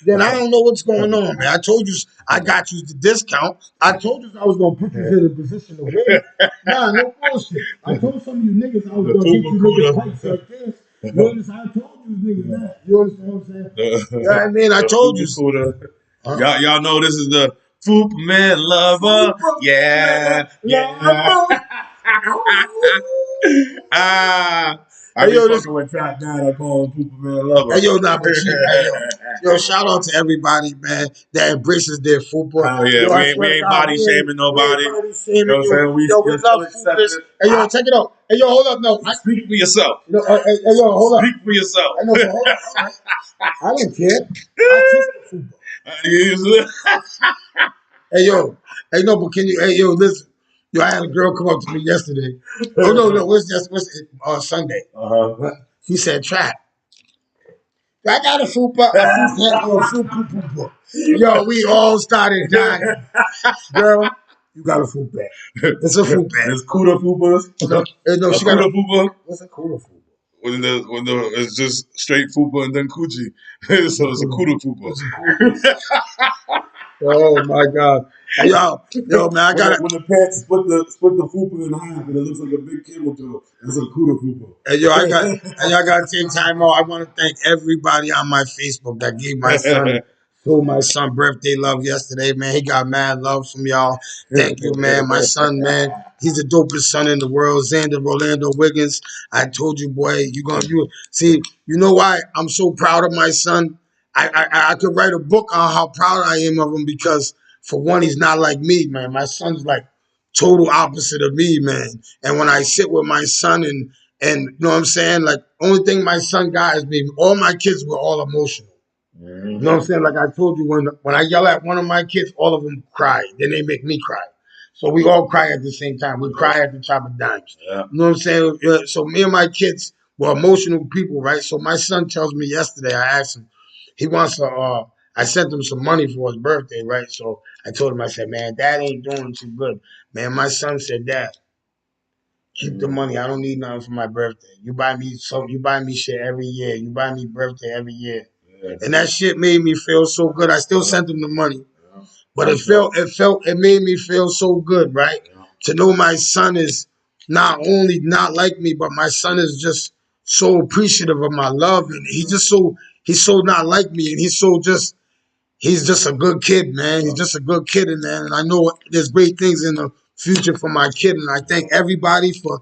then I don't know what's going on, man. I told you I got you the discount. I told you I was gonna put you in a position to win. Nah, no bullshit. I told some of you niggas I was gonna get you niggas pipes like this. You understand? I told you niggas that. You understand what I'm saying? You know what I mean? I told you. Y'all know this is the Fupa Man Lover. Yeah. I be fucking with Trap God. I call him Fupa Man Lover. Hey, yo, yo, shout out to everybody, man, that embraces their fupa. Oh, yeah, Yo, we ain't body shaming nobody. We ain't body shaming. You know what I'm saying? We love fupas. Hey, yo, check it out. Hey, yo, hold up. No, speak for yourself. Hey, yo, hold up. Speak for yourself. I know, so hold up. I didn't care. I kissed the fupa. Hey, yo. Hey, no, but can you, hey, yo, listen. Yo, I had a girl come up to me yesterday. Oh, no, what's Sunday. She said, Trap. I got a fupa. Yo, we all started dying. Girl, you got a fupa. It's a fupa. It's Cuda fupas. No, she got a fupa. What's a Cuda fupa? When it's just straight fupa and then coochie. So it's a Cuda fupa. Oh my God. Hey, yo, man, I got it. When the pants split the fupa in half and it looks like a big camel toe, that's a Cuda fupa. Hey, yo, I got to take time out. I want to thank everybody on my Facebook that gave my son birthday love yesterday, man. He got mad love from y'all. Thank you, man. My son, man, he's the dopest son in the world. Xander Rolando Wiggins. I told you, boy, you see, you know why I'm so proud of my son? I could write a book on how proud I am of him because, for one, he's not like me, man. My son's like total opposite of me, man. And when I sit with my son and you know what I'm saying, like only thing my son got is me. All my kids were all emotional. You know what I'm saying? Like I told you, when I yell at one of my kids, all of them cry. Then they make me cry. So we all cry at the same time. We cry at the top of dimes. Yeah. You know what I'm saying? So me and my kids were emotional people, right? So my son tells me yesterday, I asked him, he wants to, I sent him some money for his birthday, right? So I told him, I said, man, Dad ain't doing too good. Man, my son said, Dad, keep the money. I don't need nothing for my birthday. You buy me shit every year. You buy me birthday every year. Yes. And that shit made me feel so good. I still sent him the money. But it made me feel so good, right? Yeah. To know my son is not only not like me, but my son is just so appreciative of my love. And he's so not like me. And he's just a good kid, man. He's just a good kid, and I know there's great things in the future for my kid. And I thank everybody for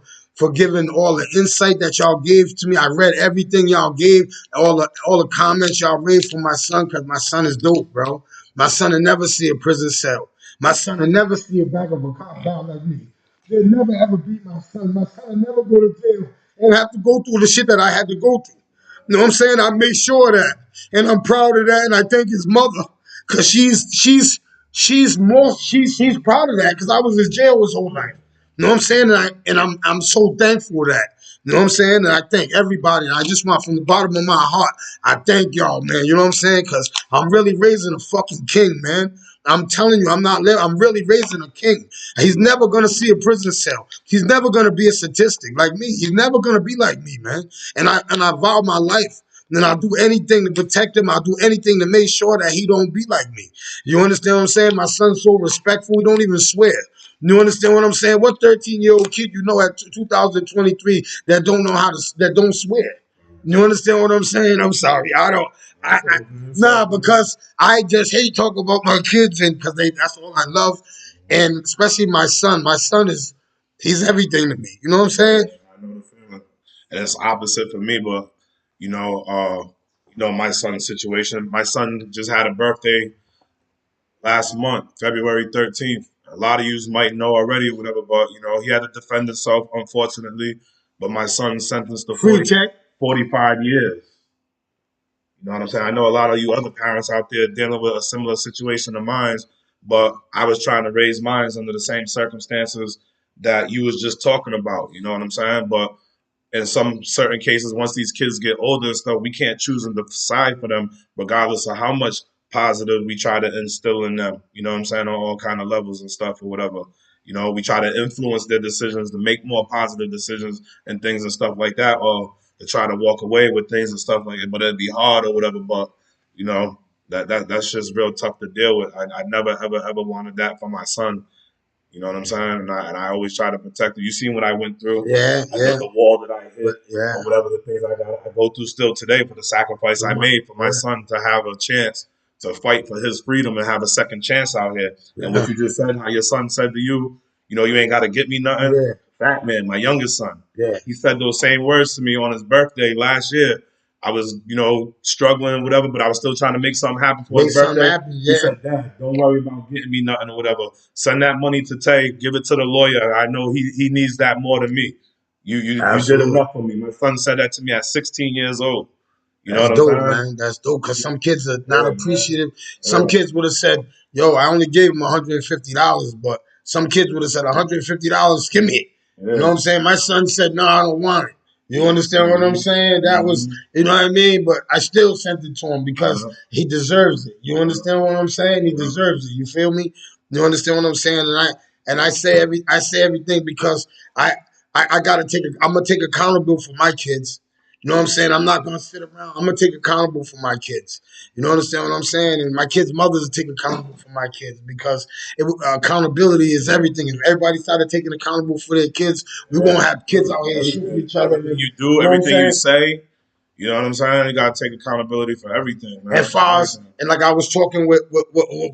giving all the insight that y'all gave to me. I read everything y'all gave, all the comments y'all raised for my son, because my son is dope, bro. My son will never see a prison cell. My son will never see a back of a cop down like me. They'll never ever beat my son. My son will never go to jail and have to go through the shit that I had to go through. You know what I'm saying? I made sure of that. And I'm proud of that. And I thank his mother. Cause she's proud of that. Cause I was in jail his whole life. You know what I'm saying? And I'm so thankful for that. You know what I'm saying? And I thank everybody. And I just want from the bottom of my heart, I thank y'all, man. You know what I'm saying? Cause I'm really raising a fucking king, man. I'm telling you, I'm really raising a king. He's never gonna see a prison cell. He's never gonna be a statistic like me. He's never gonna be like me, man. And I vow my life then I'll do anything to protect him. I'll do anything to make sure that he don't be like me. You understand what I'm saying? My son's so respectful, he don't even swear. You understand what I'm saying? What 13-year-old kid you know at 2023 that don't know how to that don't swear? You understand what I'm saying? I'm sorry. Nah, because I just hate talking about my kids and because that's all I love. And especially my son. My son he's everything to me. You know what I'm saying? I know the feeling. And it's opposite for me, but my son's situation. My son just had a birthday last month, February 13th. A lot of you might know already, or whatever, but he had to defend himself, unfortunately. But my son's sentenced to Free tech. 45 years. You know what I'm saying? I know a lot of you other parents out there dealing with a similar situation to mine, but I was trying to raise mine under the same circumstances that you was just talking about. You know what I'm saying? But in some certain cases, once these kids get older and stuff, we can't choose them to decide for them, regardless of how much positive we try to instill in them. You know what I'm saying? On all kind of levels and stuff or whatever. We try to influence their decisions to make more positive decisions and things and stuff like that, or to try to walk away with things and stuff like it. But it'd be hard or whatever. But that's just real tough to deal with. I never ever wanted that for my son. You know what I'm saying? And I always try to protect him. You seen what I went through? Yeah, The wall that I hit, yeah. or whatever the things I go through still today for the sacrifice I made for my son to have a chance to fight for his freedom and have a second chance out here. And what you just said, how your son said to you, you ain't got to get me nothing. Yeah. Fat man, my youngest son, Yeah. he said those same words to me on his birthday last year. I was, struggling, whatever, but I was still trying to make something happen for his birthday. He said, Dad, don't worry about getting me nothing or whatever. Send that money to Tay, give it to the lawyer. I know he needs that more than me. You did enough for me. My son said that to me at 16 years old. You know That's what I'm dope, saying? man. That's dope. Because some kids are not appreciative. Some Yeah. kids would have said, yo, I only gave him $150, but some kids would have said, $150, give me it. Yeah. You know what I'm saying? My son said, no, I don't want it. You understand what I'm saying? That was, you know what I mean? But I still sent it to him because he deserves it. You understand what I'm saying? He deserves it. You feel me? You understand what I'm saying? And I say everything because I gotta I'm gonna take accountable for my kids. You know what I'm saying? I'm not gonna sit around. I'm gonna take accountable for my kids. You know understand what I'm saying? And my kids' mothers will take accountable for my kids because accountability is everything. If everybody started taking accountable for their kids, we won't have kids out here shooting each other. Everything you do, everything you say, you know what I'm saying? You gotta take accountability for everything, man. As far as, and like I was talking with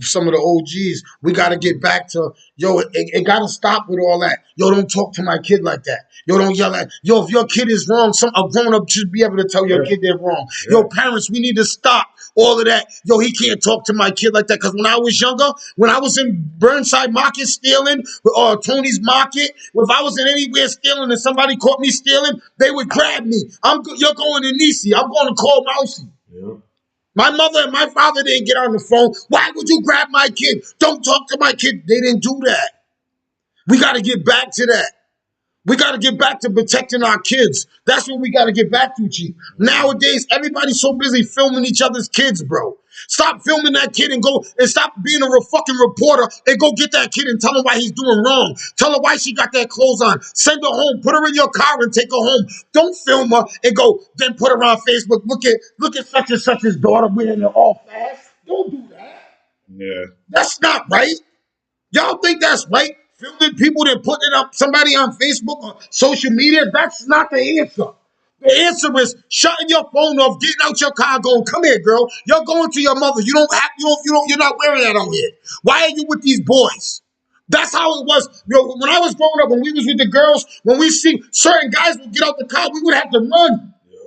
some of the OGs, we got to get back to, it got to stop with all that. Yo, don't talk to my kid like that. Yo, don't yell at, if your kid is wrong, a grown-up should be able to tell your kid they're wrong. Yo, parents, we need to stop all of that. Yo, he can't talk to my kid like that. Because when I was younger, when I was in Burnside Market stealing, or Tony's Market, if I was in anywhere stealing and somebody caught me stealing, they would grab me. You're going to Nisi. I'm going to call Mousy. Yeah. My mother and my father didn't get on the phone. Why would you grab my kid? Don't talk to my kid. They didn't do that. We got to get back to that. We got to get back to protecting our kids. That's what we got to get back to, Chief. Nowadays, everybody's so busy filming each other's kids, bro. Stop filming that kid and go and stop being a fucking reporter and go get that kid and tell him why he's doing wrong. Tell her why she got that clothes on. Send her home. Put her in your car and take her home. Don't film her and go then put her on Facebook. Look at such and such's daughter wearing it all fast. Don't do that. Yeah. That's not right. Y'all think that's right? Filming people that putting up somebody on Facebook or social media, that's not the answer. The answer is shutting your phone off, getting out your car, going, come here, girl. You're going to your mother. You're not wearing that on here. Why are you with these boys? That's how it was. When I was growing up, when we was with the girls, when we see certain guys would get out the car, we would have to run. Yeah.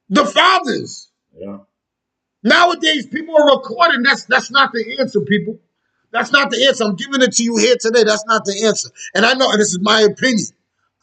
The fathers. Yeah. Nowadays, people are recording. That's not the answer, people. That's not the answer. I'm giving it to you here today. That's not the answer. And I know, and this is my opinion.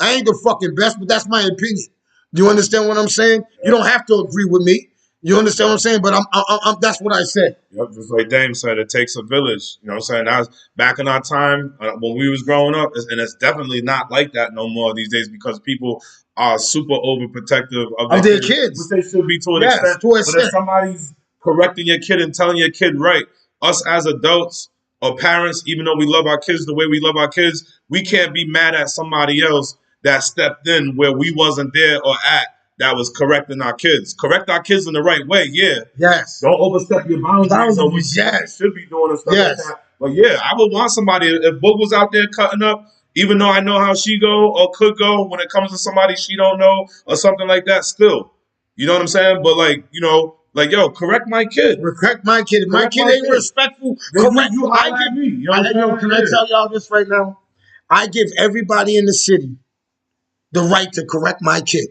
I ain't the fucking best, but that's my opinion. You understand what I'm saying? Yeah. You don't have to agree with me. You understand what I'm saying? But I'm that's what I said. Yep, just like Dame said, it takes a village. You know what I'm saying? That was back in our time when we was growing up, and it's definitely not like that no more these days because people are super overprotective of their kids. Which they should be to an extent. But if somebody's correcting your kid and telling your kid right, us as adults or parents, even though we love our kids the way we love our kids, we can't be mad at somebody else that stepped in where we wasn't there or at that was correcting our kids. Correct our kids in the right way, yeah. Yes. Don't overstep your boundaries or what you should be doing and stuff like that. But yeah, I would want somebody, if Book was out there cutting up, even though I know how she go or could go when it comes to somebody she don't know or something like that, still. You know what I'm saying? But like, yo, correct my kid. Correct my kid. If my kid ain't respectful, correct you. I give me. You know can I tell y'all this right now? I give everybody in the city the right to correct my kid.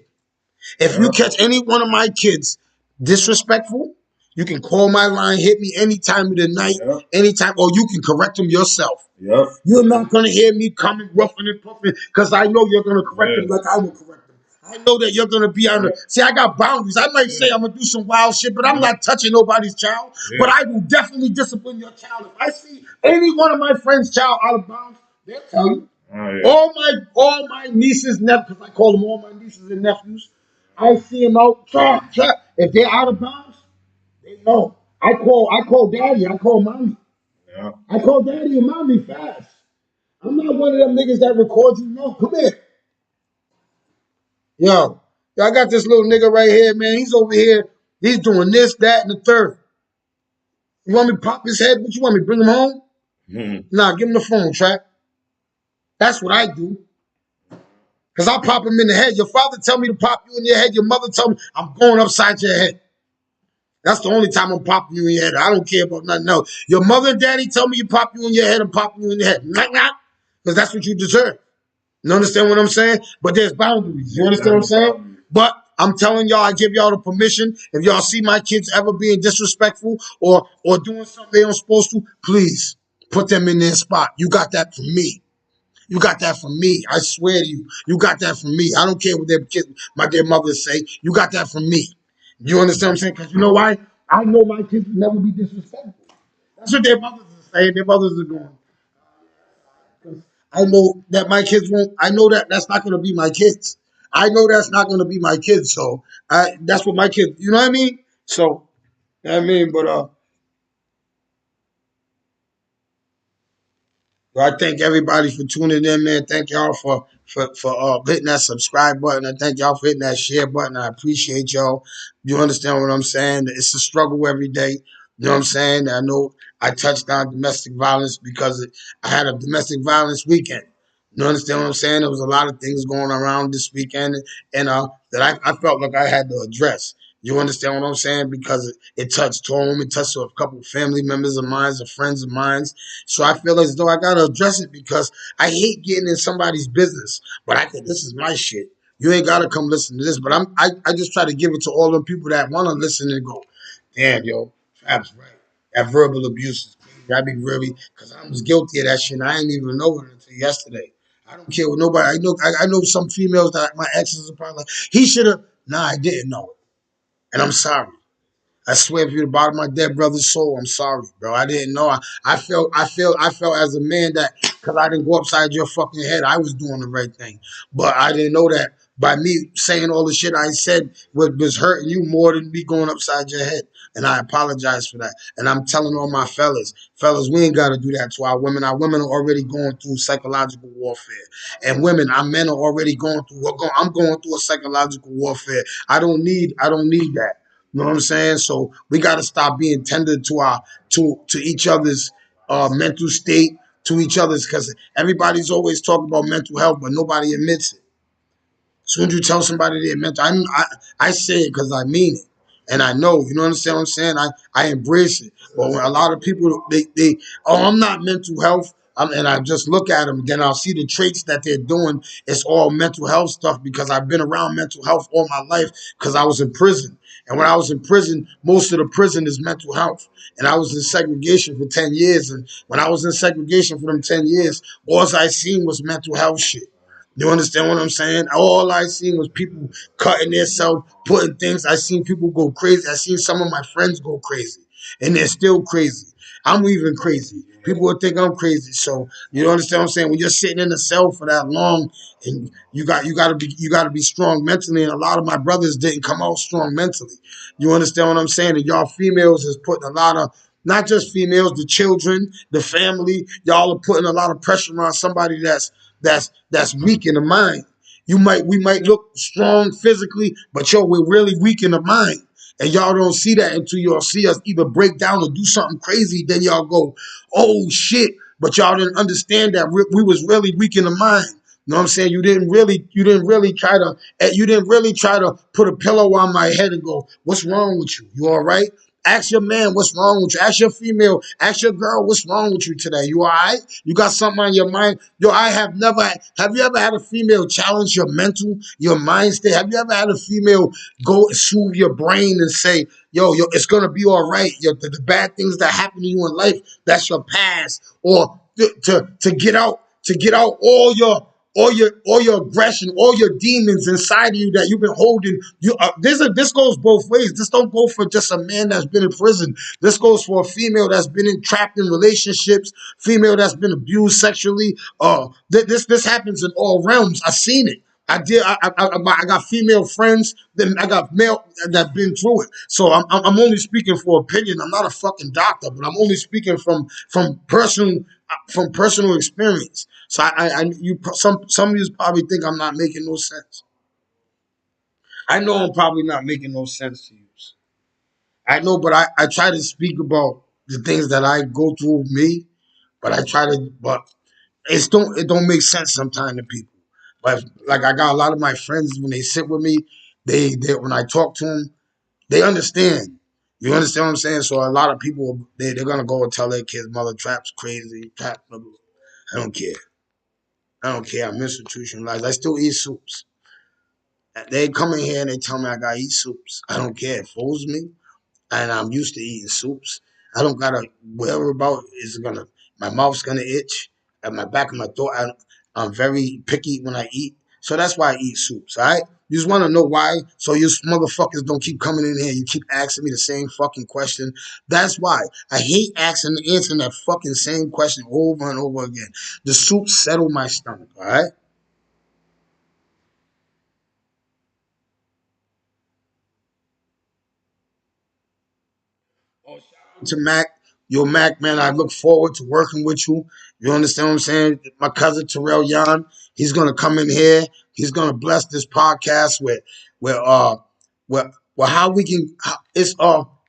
If you catch any one of my kids disrespectful, you can call my line, hit me any time of the night, anytime, or you can correct them yourself. Yep. You're not going to hear me coming roughing and puffing because I know you're going to correct them like I will correct them. I know that you're going to be on the... See, I got boundaries. I might say I'm going to do some wild shit, but I'm not touching nobody's child. But I will definitely discipline your child. If I see any one of my friends' child out of bounds, they'll tell you. All my nieces, nephews, because I call them all my nieces and nephews, I see them out. If they're out of bounds, they know. I call daddy. I call mommy. Yeah. I call daddy and mommy fast. I'm not one of them niggas that record you. No, come here. Yo, I got this little nigga right here, man. He's over here. He's doing this, that, and the third. You want me to pop his head? What you want me to bring him home? Nah, give him the phone, track. That's what I do. Because I'll pop him in the head. Your father tell me to pop you in your head. Your mother tell me I'm going upside your head. That's the only time I'm popping you in your head. I don't care about nothing else. Your mother and daddy tell me you pop you in your head, I'm popping you in your head. Because that's what you deserve. You understand what I'm saying? But there's boundaries. You understand what I'm saying? But I'm telling y'all, I give y'all the permission. If y'all see my kids ever being disrespectful or doing something they aren't supposed to, please put them in their spot. You got that from me. You got that from me. I swear to you. You got that from me. I don't care what their mothers say. You got that from me. You understand what I'm saying? Because you know why? I know my kids will never be disrespectful. That's what their mothers are saying. Their mothers are going. I know that my kids won't. I know that that's not going to be my kids. I know that's not going to be my kids. So that's what my kids. You know what I mean? So I mean, but I thank everybody for tuning in, man. Thank y'all for hitting that subscribe button. I thank y'all for hitting that share button. I appreciate y'all. You understand what I'm saying? It's a struggle every day. You know what I'm saying? I know I touched on domestic violence because I had a domestic violence weekend. You understand what I'm saying? There was a lot of things going around this weekend, and that I felt like I had to address. You understand what I'm saying? Because it touched home. It touched a couple of family members of mine, or friends of mine. So I feel as though I gotta address it because I hate getting in somebody's business. But I think this is my shit. You ain't gotta come listen to this. But I just try to give it to all the people that want to listen and go, damn, yo, Fab's right. That verbal abuse is crazy. I be really, because I was guilty of that shit. And I didn't even know it until yesterday. I don't care what nobody. I know some females that my exes are probably like, he should have. Nah, I didn't know it, and I'm sorry. I swear, if you're the bottom of my dead brother's soul, I'm sorry, bro. I didn't know. I felt as a man that because I didn't go upside your fucking head, I was doing the right thing. But I didn't know that by me saying all the shit I said was hurting you more than me going upside your head. And I apologize for that. And I'm telling all my fellas, we ain't got to do that to our women. Our women are already going through psychological warfare. And women, our men are already going through. I'm going through a psychological warfare. I don't need that. You know what I'm saying? So we got to stop being tender to to each other's mental state, to each other's, because everybody's always talking about mental health, but nobody admits it. As soon as you tell somebody they're mental, I say it because I mean it. And I know, you know what I'm saying? I embrace it. But when a lot of people, I'm not mental health. And I just look at them, then I'll see the traits that they're doing. It's all mental health stuff because I've been around mental health all my life because I was in prison. And when I was in prison, most of the prison is mental health. And I was in segregation for 10 years. And when I was in segregation for them 10 years, all I seen was mental health shit. You understand what I'm saying? All I seen was people cutting themselves, putting things. I seen people go crazy. I seen some of my friends go crazy. And they're still crazy. I'm even crazy. People would think I'm crazy. So you understand what I'm saying? When you're sitting in a cell for that long, and you gotta be strong mentally. And a lot of my brothers didn't come out strong mentally. You understand what I'm saying? And y'all females is putting a lot of, not just females, the children, the family. Y'all are putting a lot of pressure on somebody that's weak in the mind. We might look strong physically, but yo, we're really weak in the mind. And y'all don't see that until y'all see us either break down or do something crazy. Then y'all go, oh shit. But y'all didn't understand that we was really weak in the mind. You know what I'm saying? You didn't really try to put a pillow on my head and go, what's wrong with you? You all right? Ask your man what's wrong with you. Ask your female, ask your girl what's wrong with you today. You all right? You got something on your mind? Yo, have you ever had a female challenge your mental, your mind state? Have you ever had a female go soothe your brain and say, yo, it's gonna be all right. The bad things that happen to you in life, that's your past. Or to get out all your aggression, all your demons inside of you that you've been holding. This goes both ways. This don't go for just a man that's been in prison. This goes for a female that's been trapped in relationships, female that's been abused sexually. This happens in all realms. I've seen it. I got female friends. Then I got male that been through it. So I'm only speaking for opinion. I'm not a fucking doctor, but I'm only speaking from personal experience. So some of you probably think I'm not making no sense. I know I'm probably not making no sense to you. I know, but I try to speak about the things that I go through with me, but it don't make sense sometimes to people. But like I got a lot of my friends when they sit with me, they when I talk to them, they understand. You understand what I'm saying? So a lot of people they're gonna go and tell their kids, "Mother Trap's crazy." Trap, blah, blah. I don't care. I don't care. I'm institutionalized. I still eat soups. They come in here and they tell me I gotta eat soups. I don't care. It fools me, and I'm used to eating soups. I don't gotta worry about is gonna my mouth's gonna itch and my back of my throat. I'm very picky when I eat, so that's why I eat soups. All right. You just want to know why, so you motherfuckers don't keep coming in here. You keep asking me the same fucking question. That's why I hate asking and answering that fucking same question over and over again. The soup settled my stomach. All right. Oh, shout out to Mac. Yo, Mac, man, I look forward to working with you. You understand what I'm saying? My cousin Terrell Yan, he's gonna come in here. He's gonna bless this podcast with with how we can. It's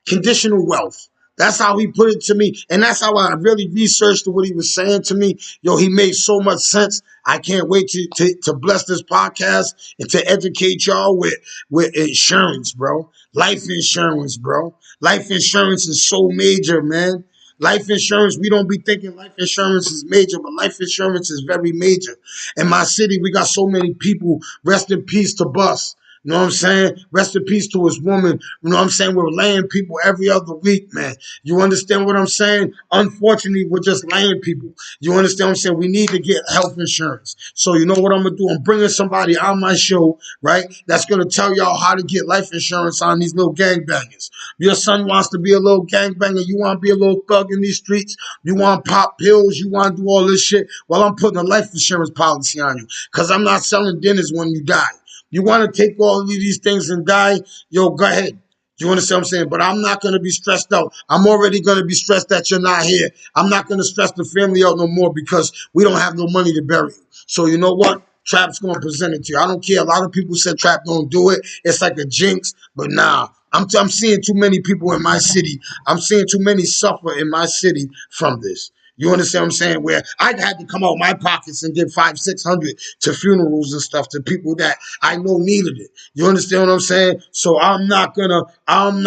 conditional wealth. That's how he put it to me, and that's how I really researched what he was saying to me. Yo, he made so much sense. I can't wait to bless this podcast and to educate y'all with insurance, bro. Life insurance, bro. Life insurance is so major, man. Life insurance, we don't be thinking life insurance is major, but life insurance is very major. In my city, we got so many people. Rest in peace to Bus. You know what I'm saying? Rest in peace to his woman. You know what I'm saying? We're laying people every other week, man. You understand what I'm saying? Unfortunately, we're just laying people. You understand what I'm saying? We need to get health insurance. So you know what I'm going to do? I'm bringing somebody on my show, right? That's going to tell y'all how to get life insurance on these little gangbangers. Your son wants to be a little gangbanger. You want to be a little thug in these streets. You want to pop pills. You want to do all this shit. Well, I'm putting a life insurance policy on you because I'm not selling dinners when you die. You want to take all of these things and die? Yo, go ahead. You understand what I'm saying? But I'm not going to be stressed out. I'm already going to be stressed that you're not here. I'm not going to stress the family out no more because we don't have no money to bury you. So you know what? Trap's going to present it to you. I don't care. A lot of people said Trap don't do it. It's like a jinx. But nah, I'm seeing too many people in my city. I'm seeing too many suffer in my city from this. You understand what I'm saying? Where I had to come out of my pockets and give 500-600 to funerals and stuff to people that I know needed it. You understand what I'm saying? So nope. I'm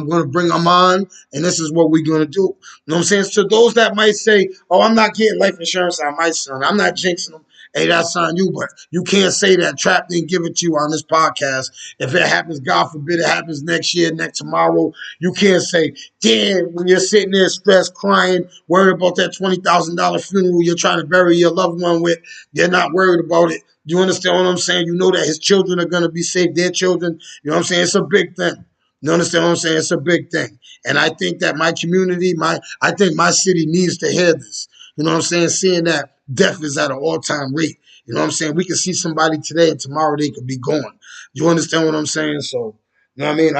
gonna bring them on, and this is what we're gonna do. You know what I'm saying? So those that might say, "Oh, I'm not getting life insurance on my son. I'm not jinxing them." Hey, that's on you, but you can't say that Trap didn't give it to you on this podcast. If it happens, God forbid it happens next year, next tomorrow, you can't say, damn, when you're sitting there stressed, crying, worried about that $20,000 funeral you're trying to bury your loved one with, you're not worried about it. You understand what I'm saying? You know that his children are going to be safe, their children. You know what I'm saying? It's a big thing. You understand what I'm saying? It's a big thing. And I think that my community, I think my city needs to hear this. You know what I'm saying? Seeing that death is at an all-time rate. You know what I'm saying? We can see somebody today and tomorrow they could be gone. You understand what I'm saying? So, you know what I mean?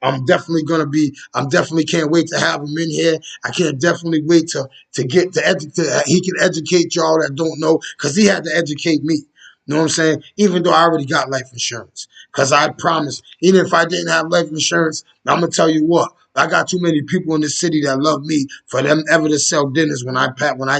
I'm definitely gonna be. I'm definitely can't wait to have him in here. I can't definitely wait to get to educate. He can educate y'all that don't know because he had to educate me. You know what I'm saying? Even though I already got life insurance. Because I promise, even if I didn't have life insurance, I'm going to tell you what. I got too many people in the city that love me for them ever to sell dinners when I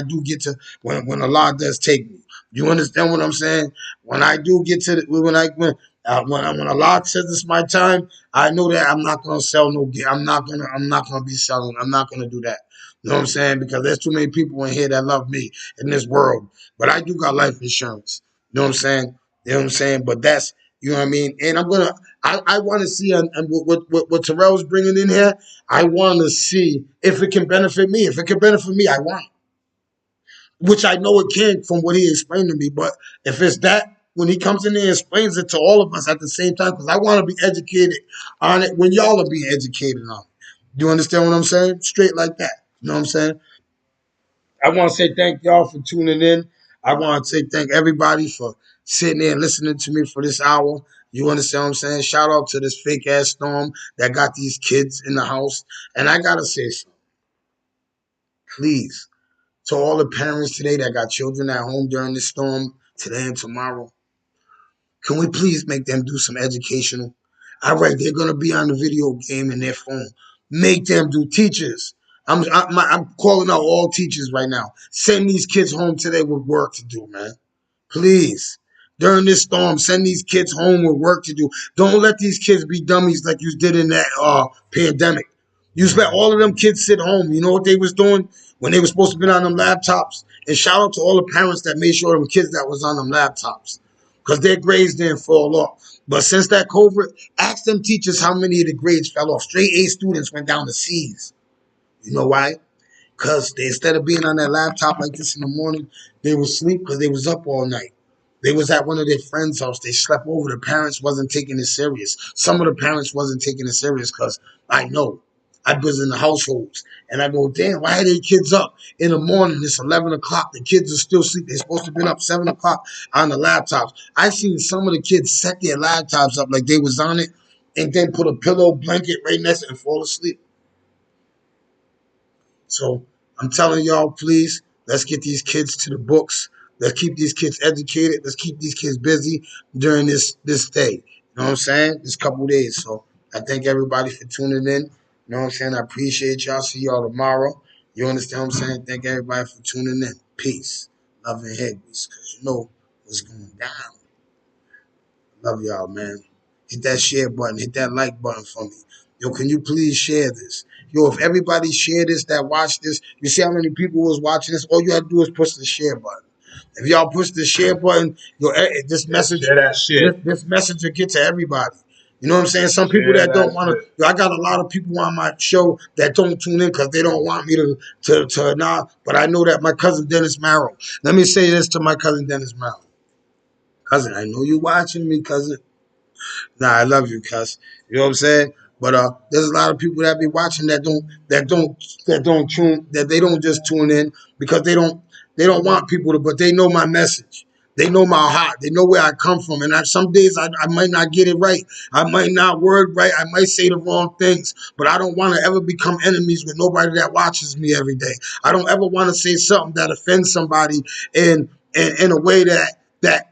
do get to when the law does take me. You understand what I'm saying? When I do get to the, when a law says it's my time, I know that I'm not gonna sell no. I'm not gonna be selling. I'm not gonna do that. You know what I'm saying? Because there's too many people in here that love me in this world. But I do got life insurance. You know what I'm saying? You know what I'm saying? But that's, you know what I mean? And I want to see, and what Terrell's bringing in here, I want to see if it can benefit me. If it can benefit me, I want it. Which I know it can from what he explained to me. But if it's that, when he comes in there and explains it to all of us at the same time, because I want to be educated on it when y'all are being educated on it. Do you understand what I'm saying? Straight like that. You know what I'm saying? I want to say thank y'all for tuning in. I want to say thank everybody for sitting there and listening to me for this hour. You understand what I'm saying? Shout out to this fake ass storm that got these kids in the house. And I gotta say something. Please, to all the parents today that got children at home during this storm, today and tomorrow, can we please make them do some educational? All right, they're gonna be on the video game in their phone. Make them do teachers. I'm calling out all teachers right now. Send these kids home today with work to do, man. Please. During this storm, send these kids home with work to do. Don't let these kids be dummies like you did in that pandemic. You just let all of them kids sit home. You know what they was doing when they were supposed to be on them laptops? And shout out to all the parents that made sure them kids that was on them laptops. Because their grades didn't fall off. But since that COVID, ask them teachers how many of the grades fell off. Straight A students went down to C's. You know why? Because instead of being on their laptop like this in the morning, they would sleep because they was up all night. They was at one of their friends' house. They slept over. The parents wasn't taking it serious. Some of the parents wasn't taking it serious because I know. I was in the households. And I go, damn, why are they kids up in the morning? It's 11 o'clock. The kids are still asleep. They're supposed to have been up 7 o'clock on the laptops. I seen some of the kids set their laptops up like they was on it and then put a pillow blanket right next to it and fall asleep. So I'm telling y'all, please, let's get these kids to the books. Let's keep these kids educated. Let's keep these kids busy during this day. You know what I'm saying? This couple days. So I thank everybody for tuning in. You know what I'm saying? I appreciate y'all. See y'all tomorrow. You understand what I'm saying? Thank everybody for tuning in. Peace. Love and hate. Because you know what's going down. Love y'all, man. Hit that share button. Hit that like button for me. Yo, can you please share this? Yo, if everybody share this that watch this, you see how many people was watching this? All you have to do is push the share button. If y'all push the share button, yo, this message, Share that shit. this message will get to everybody. You know what I'm saying? Some people Share that don't that want shit. to. I got a lot of people on my show that don't tune in because they don't want me to nah. But I know that my cousin Dennis Marrow. Let me say this to my cousin Dennis Marrow. Cousin, I know you watching me, cousin. Nah, I love you, cuz. You know what I'm saying? But there's a lot of people that be watching that they don't just tune in because they don't want people to, but they know my message. They know my heart. They know where I come from. And some days I might not get it right. I might not word right. I might say the wrong things. But I don't want to ever become enemies with nobody that watches me every day. I don't ever want to say something that offends somebody in a way that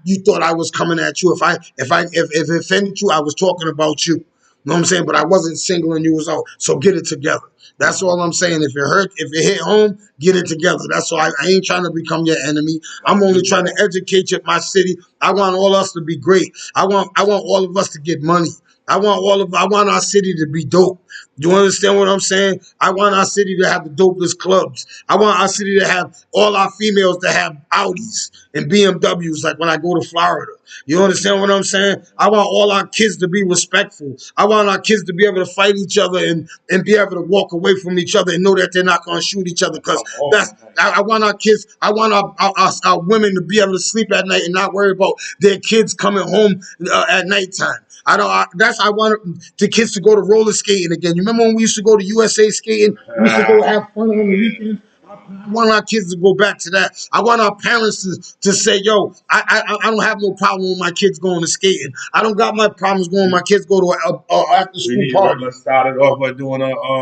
you thought I was coming at you. If it offended you, I was talking about you. You know what I'm saying? But I wasn't singling you out. So get it together. That's all I'm saying. If it hit home, get it together. That's all. I ain't trying to become your enemy. I'm only trying to educate you, my city. I want all us to be great. I want all of us to get money. I want our city to be dope. You understand what I'm saying? I want our city to have the dopest clubs. I want our city to have all our females to have Audis and BMWs like when I go to Florida. You understand what I'm saying? I want all our kids to be respectful. I want our kids to be able to fight each other and be able to walk away from each other and know that they're not going to shoot each other. Because I want our kids, I want our women to be able to sleep at night and not worry about their kids coming home at nighttime. I want the kids to go to roller skating again. You remember when we used to go to USA skating? We used to go have fun on the weekends. I want our kids to go back to that. I want our parents to say, yo, I don't have no problem with my kids going to skating. I don't got my problems going. My kids go to after school party. Let's start it off by doing a